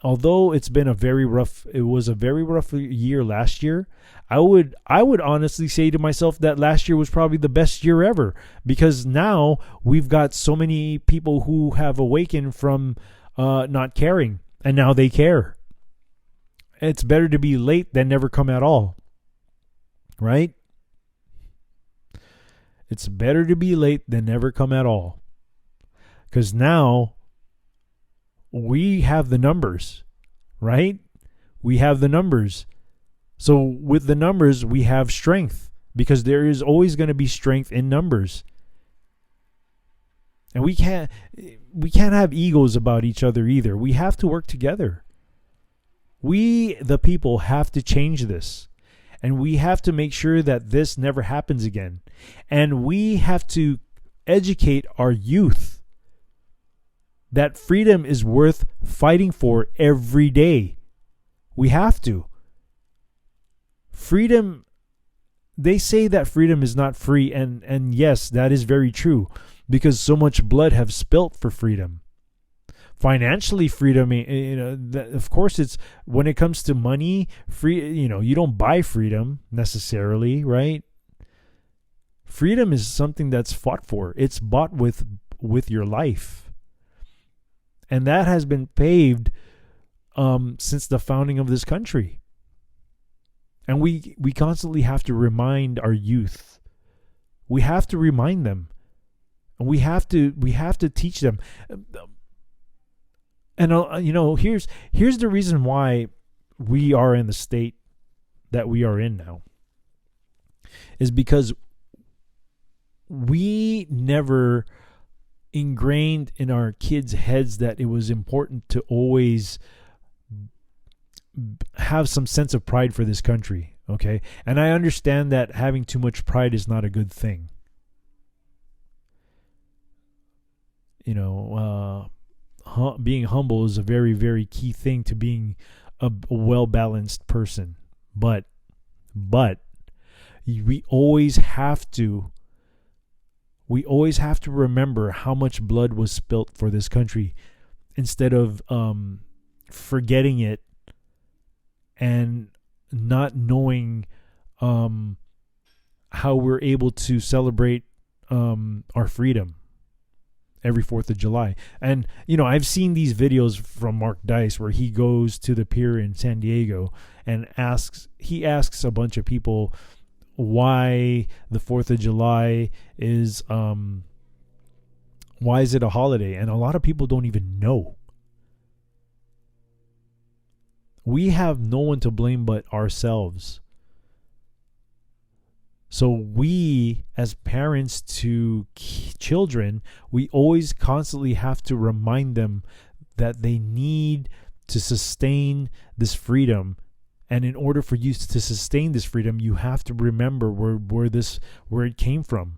although it was a very rough year last year, I would honestly say to myself that last year was probably the best year ever, because now we've got so many people who have awakened from not caring, and now they care. It's better to be late than never come at all, right? It's better to be late than never come at all, because now we have the numbers, right? We have the numbers. So with the numbers, we have strength, because there is always going to be strength in numbers. And we can't have egos about each other either. We have to work together. We, the people, have to change this. And we have to make sure that this never happens again. And we have to educate our youth that freedom is worth fighting for every day. We have to. Freedom, they say that freedom is not free, and yes, that is very true, because so much blood have spilt for freedom. Financially, freedom, of course, it's when it comes to money, you don't buy freedom necessarily, right? Freedom is something that's fought for. It's bought with your life. And that has been paved since the founding of this country. And we constantly have to remind our youth. We have to remind them. And we have to teach them. And here's the reason why we are in the state that we are in now. Is because we never ingrained in our kids' heads that it was important to always have some sense of pride for this country, okay? And I understand that having too much pride is not a good thing. Being humble is a very, very key thing to being a well-balanced person. But we always have to remember how much blood was spilt for this country, instead of forgetting it and not knowing how we're able to celebrate our freedom every 4th of July. And I've seen these videos from Mark Dice where he goes to the pier in San Diego and asks a bunch of people why the 4th of July is why is it a holiday, and a lot of people don't even know. We have no one to blame but ourselves. So we, as parents to children, we always constantly have to remind them that they need to sustain this freedom. And in order for you to sustain this freedom, you have to remember where it came from.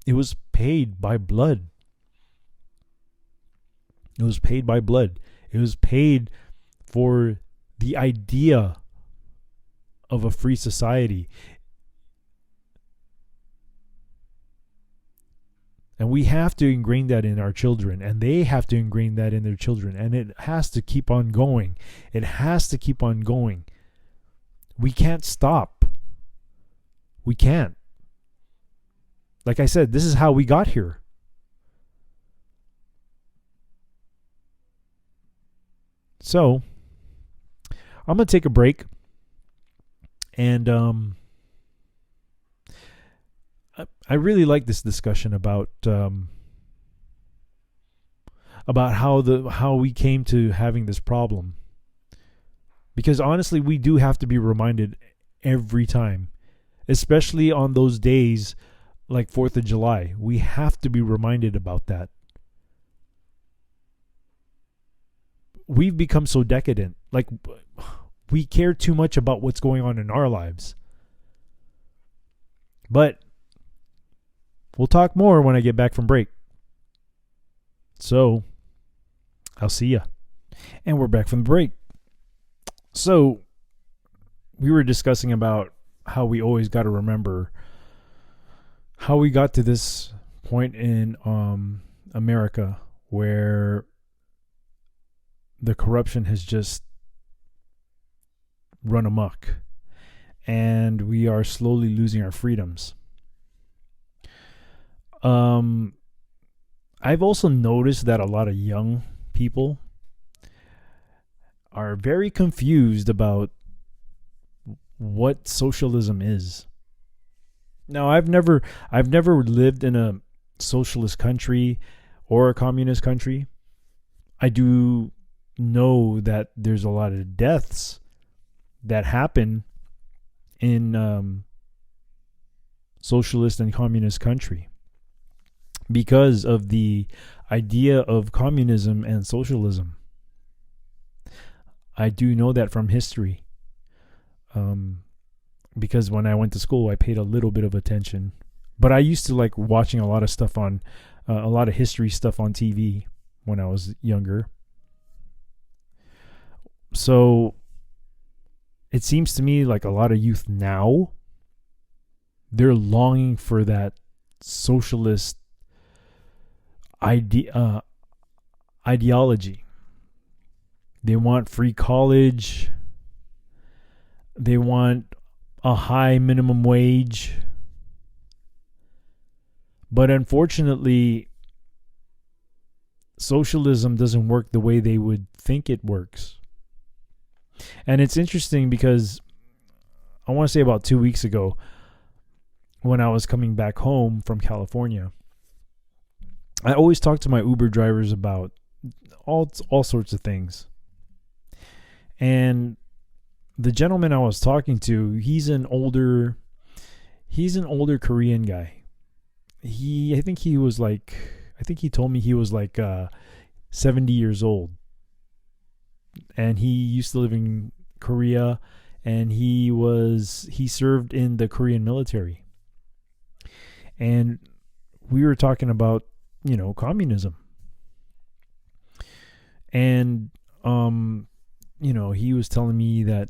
It was paid by blood. It was paid by blood. It was paid for the idea of a free society. And we have to ingrain that in our children, and they have to ingrain that in their children, and it has to keep on going. It has to keep on going. We can't stop. We can't. Like I said, this is how we got here. So, I'm going to take a break, and I really like this discussion about how we came to having this problem, because honestly, we do have to be reminded every time, especially on those days like 4th of July. We have to be reminded about that. We've become so decadent. Like, we care too much about what's going on in our lives. But we'll talk more when I get back from break. So, I'll see ya. And we're back from the break. So, we were discussing about how we always got to remember how we got to this point in America where the corruption has just run amok, and we are slowly losing our freedoms. I've also noticed that a lot of young people are very confused about what socialism is. Now, I've never lived in a socialist country or a communist country. I do know that there's a lot of deaths that happen in socialist and communist country because of the idea of communism and socialism. I do know that from history, because when I went to school, I paid a little bit of attention. But I used to like watching a lot of stuff on, a lot of history stuff on TV when I was younger. So it seems to me like a lot of youth now, they're longing for that socialist ideology. They want free college. They want a high minimum wage. But unfortunately, socialism doesn't work the way they would think it works. And it's interesting because I want to say about 2 weeks ago, when I was coming back home from California, I always talk to my Uber drivers about all sorts of things. And the gentleman I was talking to, he's an older Korean guy. I think he told me he was like 70 years old. And he used to live in Korea, and he served in the Korean military. And we were talking about, communism. And he was telling me that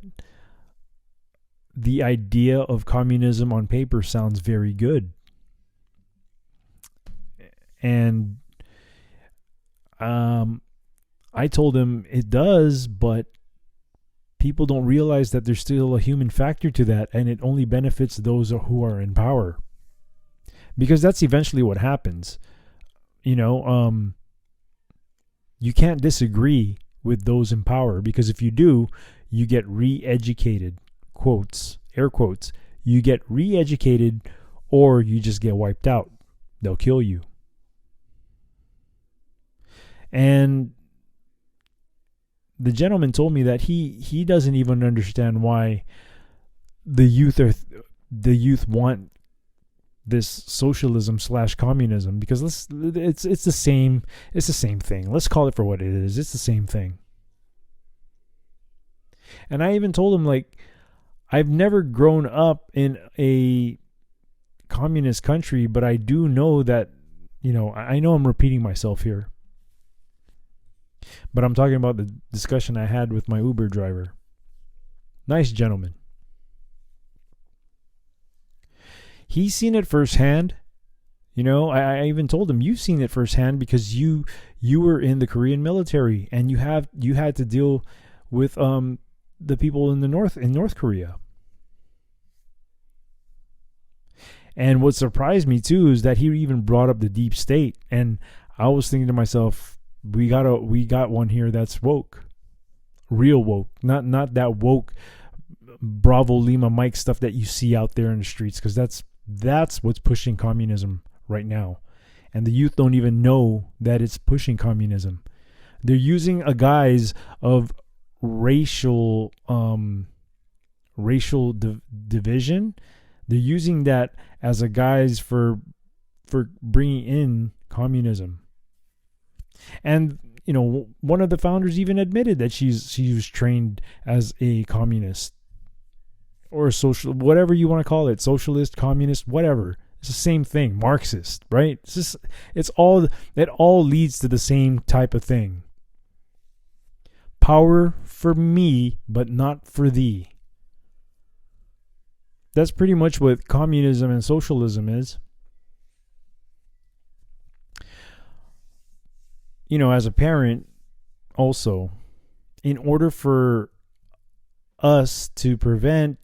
the idea of communism on paper sounds very good. And I told him it does, but people don't realize that there's still a human factor to that, and it only benefits those who are in power. Because that's eventually what happens. You can't disagree with those in power, because if you do, you get re-educated, quotes, air quotes. You get re-educated, or you just get wiped out. They'll kill you. And the gentleman told me that he doesn't even understand why the youth want this socialism / communism, because it's the same thing. Let's call it for what it is. It's the same thing. And I even told him, like, I've never grown up in a communist country, but I do know that, I know I'm repeating myself here. But I'm talking about the discussion I had with my Uber driver. Nice gentleman. He's seen it firsthand. I even told him, you've seen it firsthand because you were in the Korean military, and you had to deal with the people in North Korea. And what surprised me too is that he even brought up the deep state, and I was thinking to myself, we got one here that's woke, real woke, not that woke Bravo Lima Mike stuff that you see out there in the streets, because that's what's pushing communism right now. And the youth don't even know that it's pushing communism. They're using a guise of racial division. They're using that as a guise for bringing in communism. And one of the founders even admitted that she was trained as a communist, or a social, whatever you want to call it, socialist, communist, whatever. It's the same thing, Marxist, right? It all leads to the same type of thing. Power for me, but not for thee. That's pretty much what communism and socialism is. As a parent, also, in order for us to prevent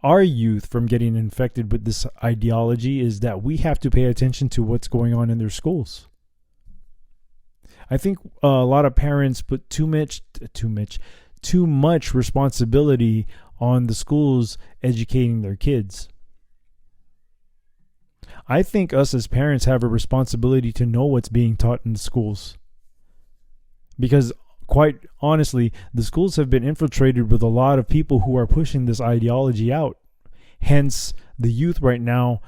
our youth from getting infected with this ideology, is that we have to pay attention to what's going on in their schools. I think a lot of parents put too much responsibility on the schools educating their kids. I think us as parents have a responsibility to know what's being taught in the schools. Because quite honestly, the schools have been infiltrated with a lot of people who are pushing this ideology out. Hence, the youth right now,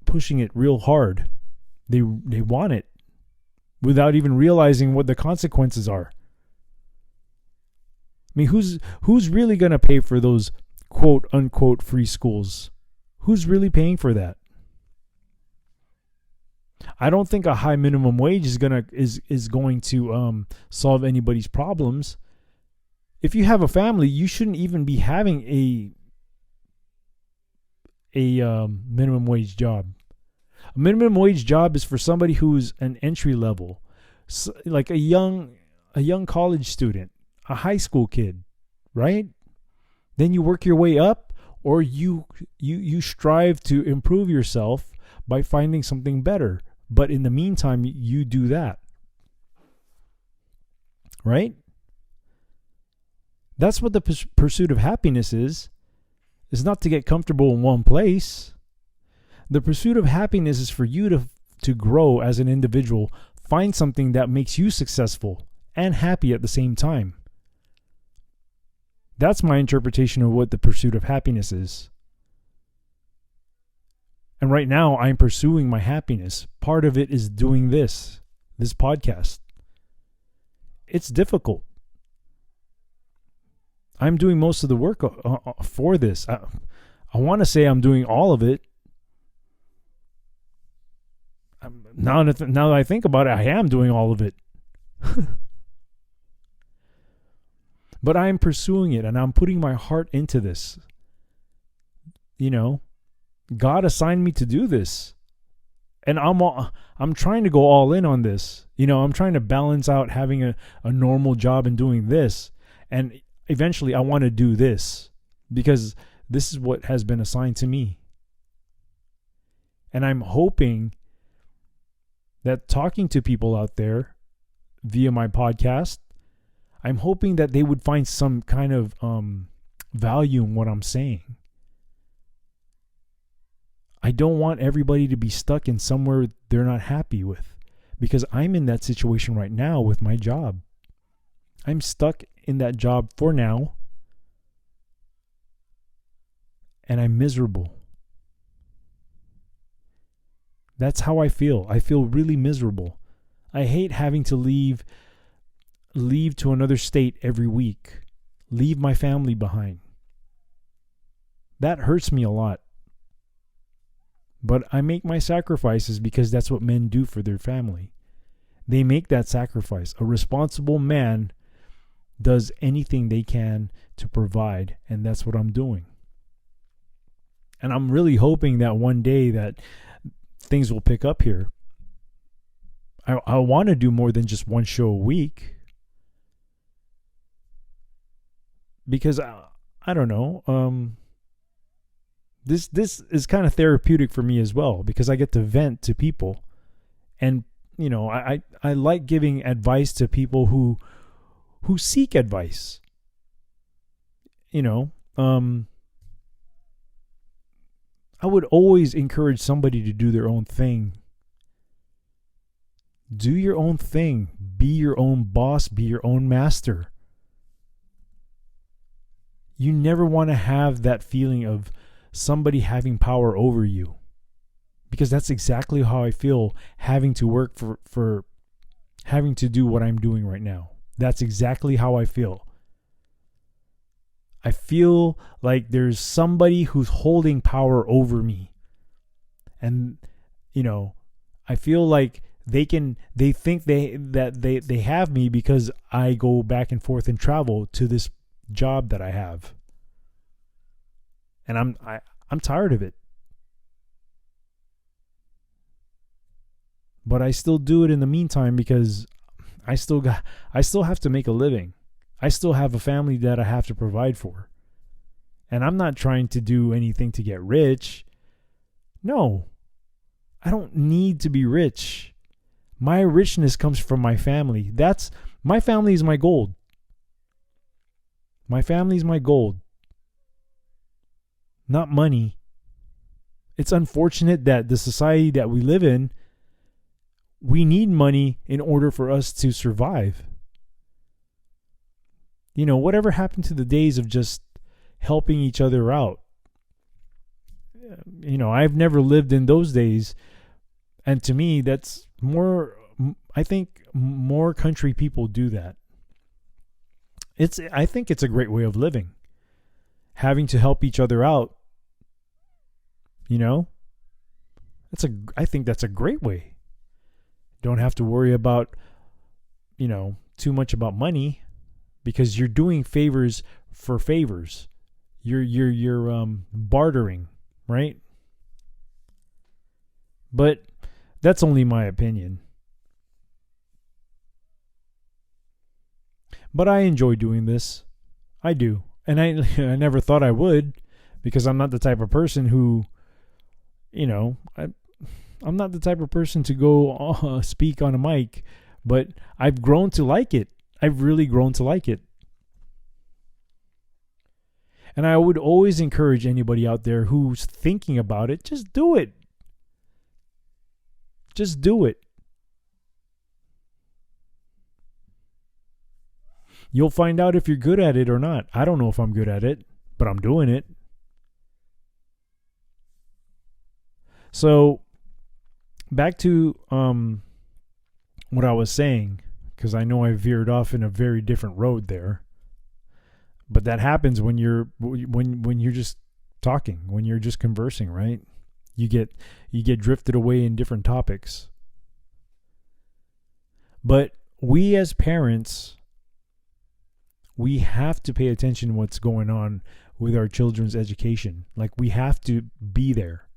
pushing it real hard. They want it without even realizing what the consequences are. I mean, who's really going to pay for those quote unquote free schools? Who's really paying for that? I don't think a high minimum wage is going to solve anybody's problems. If you have a family, you shouldn't even be having a minimum wage job. A minimum wage job is for somebody who's an entry level, like a young college student, a high school kid, right? Then you work your way up, or you strive to improve yourself by finding something better, But in the meantime, you do that. Right? That's what the pursuit of happiness is not to get comfortable in one place. The pursuit of happiness is for you to grow as an individual, find something that makes you successful and happy at the same time. That's my interpretation of what the pursuit of happiness is. And right now, I'm pursuing my happiness. Part of it is doing this podcast. It's difficult. I'm doing most of the work for this. I want to say I'm doing all of it. Now that I think about it, I am doing all of it. But I'm pursuing it and I'm putting my heart into this. God assigned me to do this. And I'm trying to go all in on this. I'm trying to balance out having a normal job and doing this. And eventually I want to do this because this is what has been assigned to me. And I'm hoping that talking to people out there via my podcast, I'm hoping that they would find some kind of value in what I'm saying. I don't want everybody to be stuck in somewhere they're not happy with, because I'm in that situation right now with my job. I'm stuck in that job for now, and I'm miserable. That's how I feel. I feel really miserable. I hate having to leave to another state every week, leave my family behind. That hurts me a lot. But I make my sacrifices because that's what men do for their family. They make that sacrifice. A responsible man does anything they can to provide, and that's what I'm doing. And I'm really hoping that one day that things will pick up here. I want to do more than just one show a week. Because I don't know, this is kind of therapeutic for me as well, because I get to vent to people, and I like giving advice to people who seek advice. I would always encourage somebody to do their own thing. Do your own thing. Be your own boss. Be your own master. You never want to have that feeling of somebody having power over you, because that's exactly how I feel having to work for having to do what I'm doing right now. That's exactly how I feel. I feel like there's somebody who's holding power over me. And I feel like they think they have me because I go back and forth and travel to this job that I have. And I'm tired of it. But I still do it in the meantime because I still have to make a living. I still have a family that I have to provide for. And I'm not trying to do anything to get rich. No. I don't need to be rich. My richness comes from my family. My family is my gold. My family is my gold. Not money. It's unfortunate that the society that we live in, we need money in order for us to survive. Whatever happened to the days of just helping each other out? I've never lived in those days. And to me, that's more, I think more country people do that. I think it's a great way of living. Having to help each other out. I think that's a great way. Don't have to worry about, too much about money, because you're doing favors for favors. You're bartering, right? But that's only my opinion. But I enjoy doing this. I do. And I never thought I would, because I'm not the type of person who, I'm not the type of person to go speak on a mic, but I've grown to like it. I've really grown to like it. And I would always encourage anybody out there who's thinking about it, just do it. Just do it. You'll find out if you're good at it or not. I don't know if I'm good at it, but I'm doing it. So, back to what I was saying, because I know I veered off in a very different road there. But that happens when you're just talking, when you're just conversing, right? You get drifted away in different topics. But we as parents, we have to pay attention to what's going on with our children's education. Like, we have to be there.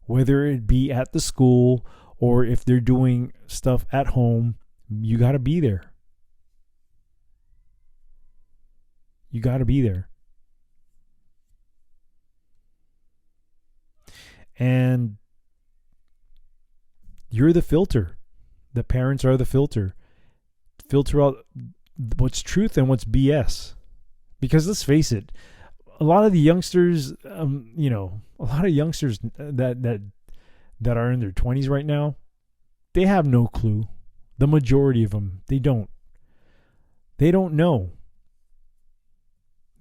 Whether it be at the school or if they're doing stuff at home, you got to be there. You got to be there. And you're the filter. The parents are the filter. Filter out what's truth and what's BS. Because let's face it, a lot of the youngsters, a lot of youngsters that are in their 20s right now, they have no clue. The majority of them, they don't. They don't know.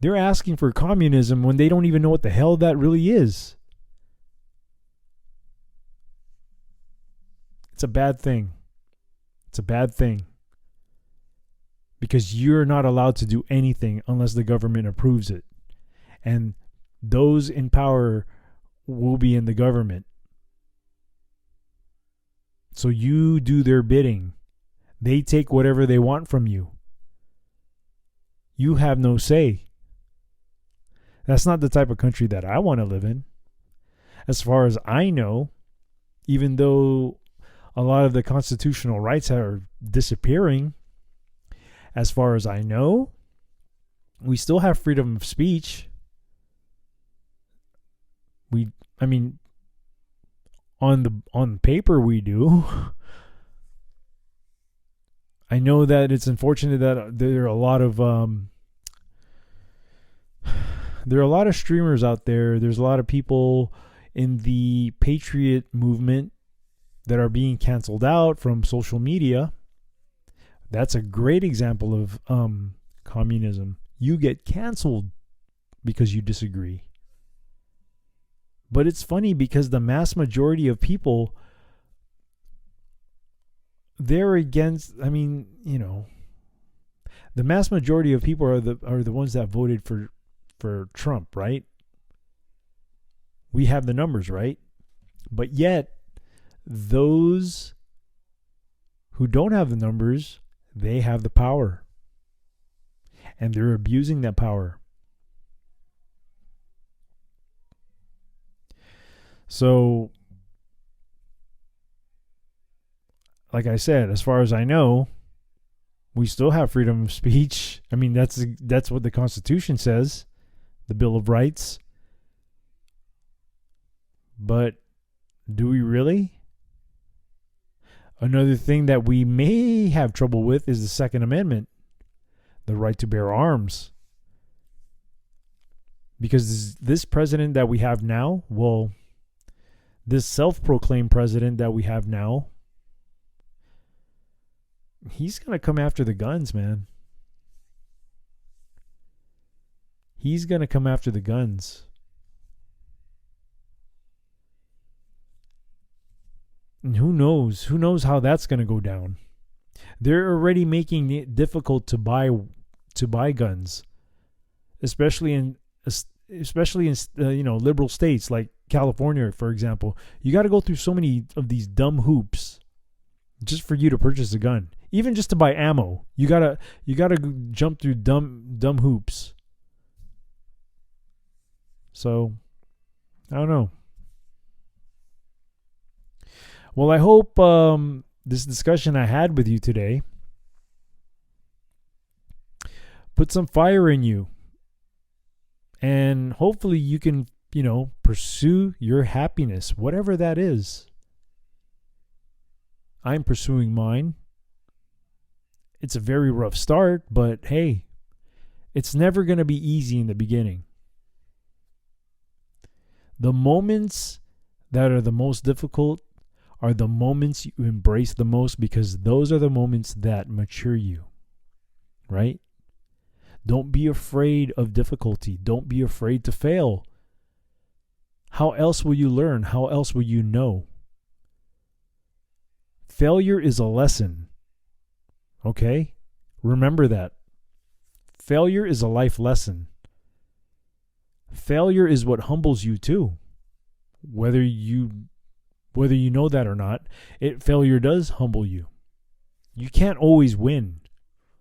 They're asking for communism when they don't even know what the hell that really is. It's a bad thing. It's a bad thing. Because you're not allowed to do anything unless the government approves it. And those in power will be in the government. So you do their bidding. They take whatever they want from you. You have no say. That's not the type of country that I want to live in. As far as I know, even though a lot of the constitutional rights are disappearing, as far as I know, we still have freedom of speech. On paper we do. I know that it's unfortunate that there are a lot of streamers out there. There's a lot of people in the patriot movement that are being canceled out from social media. That's a great example of communism. You get canceled because you disagree. But it's funny because the mass majority of people, they're against, the mass majority of people are the ones that voted for Trump, right? We have the numbers, right? But yet, those who don't have the numbers, they have the power. And they're abusing that power. So, like I said, as far as I know, we still have freedom of speech. That's what the Constitution says, the Bill of Rights. But do we really? Another thing that we may have trouble with is the Second Amendment, the right to bear arms. Because this president that we have now, this self-proclaimed president that we have now, he's going to come after the guns, man. He's going to come after the guns. And who knows? Who knows how that's going to go down? They're already making it difficult to buy guns, especially in liberal states like California, for example. You got to go through so many of these dumb hoops just for you to purchase a gun. Even just to buy ammo, you gotta jump through dumb hoops. So, I don't know. Well, I hope this discussion I had with you today put some fire in you. And hopefully you can, pursue your happiness, whatever that is. I'm pursuing mine. It's a very rough start, but hey, it's never going to be easy in the beginning. The moments that are the most difficult are the moments you embrace the most, because those are the moments that mature you, right? Don't be afraid of difficulty. Don't be afraid to fail. How else will you learn? How else will you know? Failure is a lesson. Okay? Remember that. Failure is a life lesson. Failure is what humbles you too. Whether you know that or not, failure does humble you. You can't always win.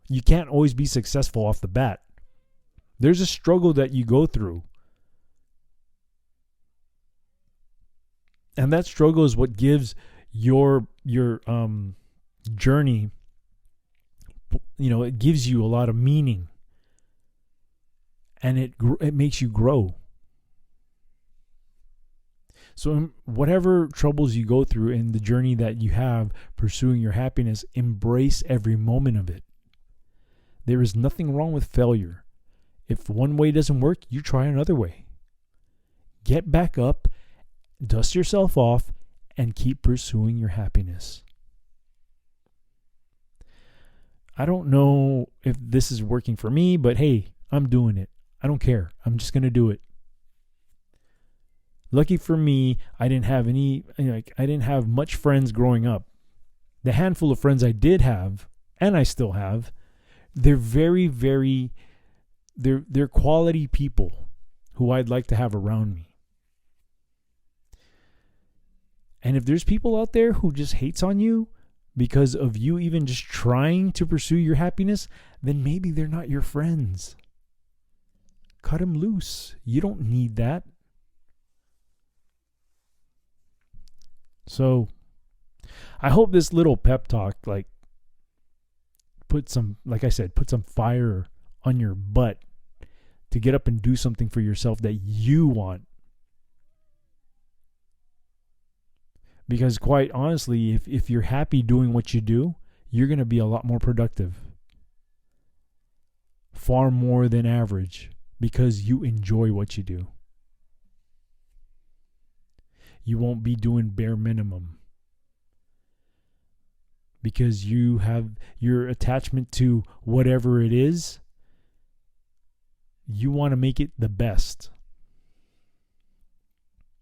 You can't always be successful off the bat. There's a struggle that you go through. And that struggle is what gives your journey, it gives you a lot of meaning. And it makes you grow. So whatever troubles you go through in the journey that you have pursuing your happiness, embrace every moment of it. There is nothing wrong with failure. If one way doesn't work, you try another way. Get back up, dust yourself off, and keep pursuing your happiness. I don't know if this is working for me, but hey, I'm doing it. I don't care. I'm just going to do it. Lucky for me, I didn't have much friends growing up. The handful of friends I did have, and I still have, they're very, very, they're quality people who I'd like to have around me. And if there's people out there who just hates on you because of you even just trying to pursue your happiness, then maybe they're not your friends. Cut them loose. You don't need that. So, I hope this little pep talk, put some fire on your butt to get up and do something for yourself that you want. Because quite honestly, if you're happy doing what you do, you're going to be a lot more productive. Far more than average, because you enjoy what you do. You won't be doing bare minimum, because you have your attachment to whatever it is. You want to make it the best.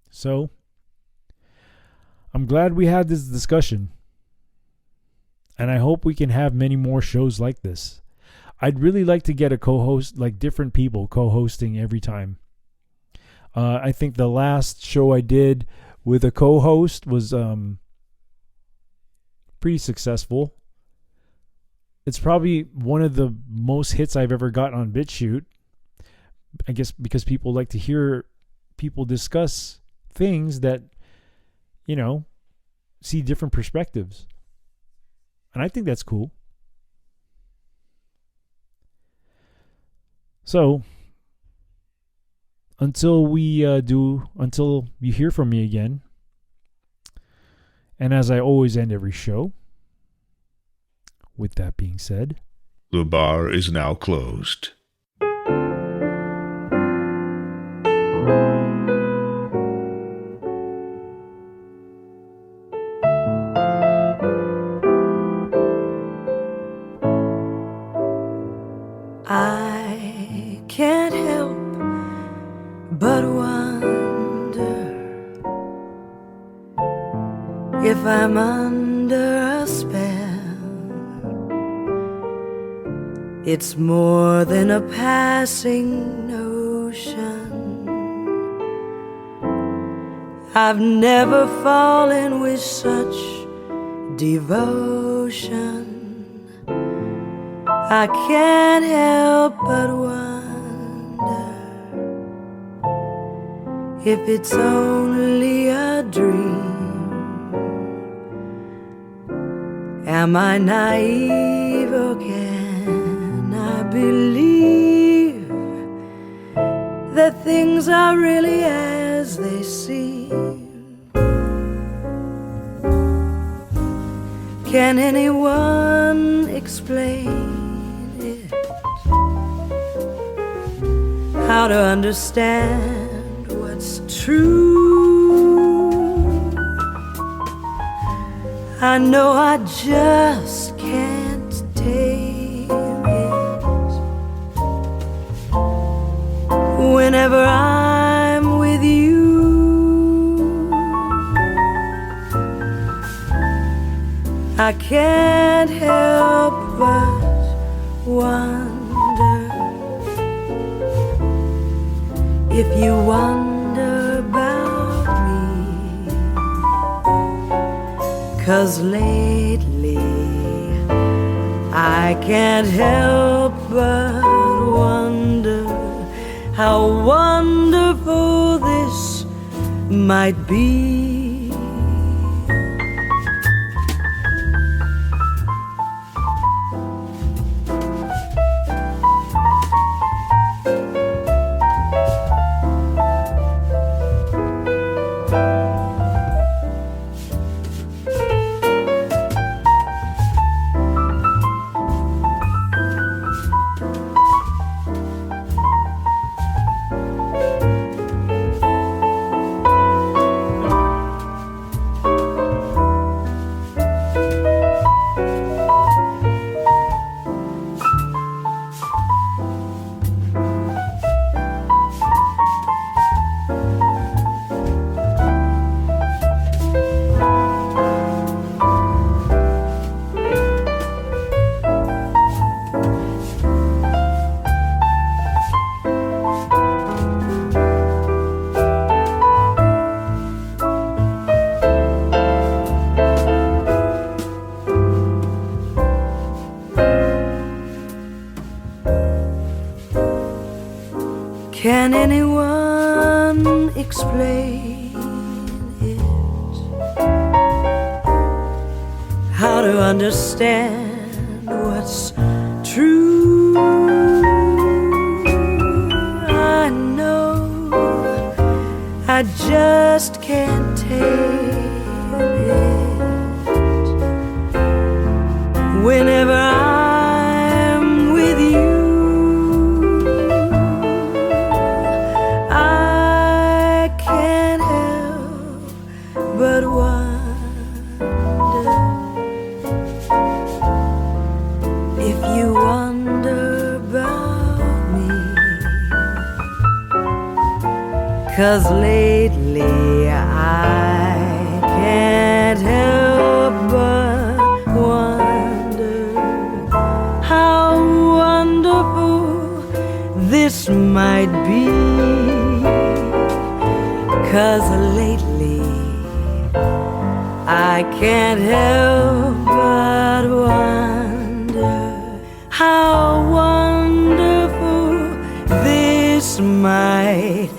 So, I'm glad we had this discussion, and I hope we can have many more shows like this. I'd really like to get a co-host, different people co-hosting every time. I think the last show I did with a co-host was pretty successful. It's probably one of the most hits I've ever got on BitChute. I guess because people like to hear people discuss things that, see different perspectives. And I think that's cool. So, until you hear from me again, and as I always end every show, with that being said, the bar is now closed. I can't help but wonder if I'm under a spell. It's more than a passing notion. I've never fallen with such devotion. I can't help but wonder if it's only a dream. Am I naive or can I believe that things are really as they seem? Can anyone explain it? How to understand what's true? I know I just can't tame it. Whenever I'm with you, I can't help but wonder if you wonder about me. 'Cause lately I can't help but wonder how wonderful this might be. Can anyone explain it? How to understand what's true? I know I just can't tame it. Whenever I'm with you, but wonder if you wonder about me. 'Cause lately I can't help but wonder how wonderful this might be. 'Cause lately I can't help but wonder how wonderful this might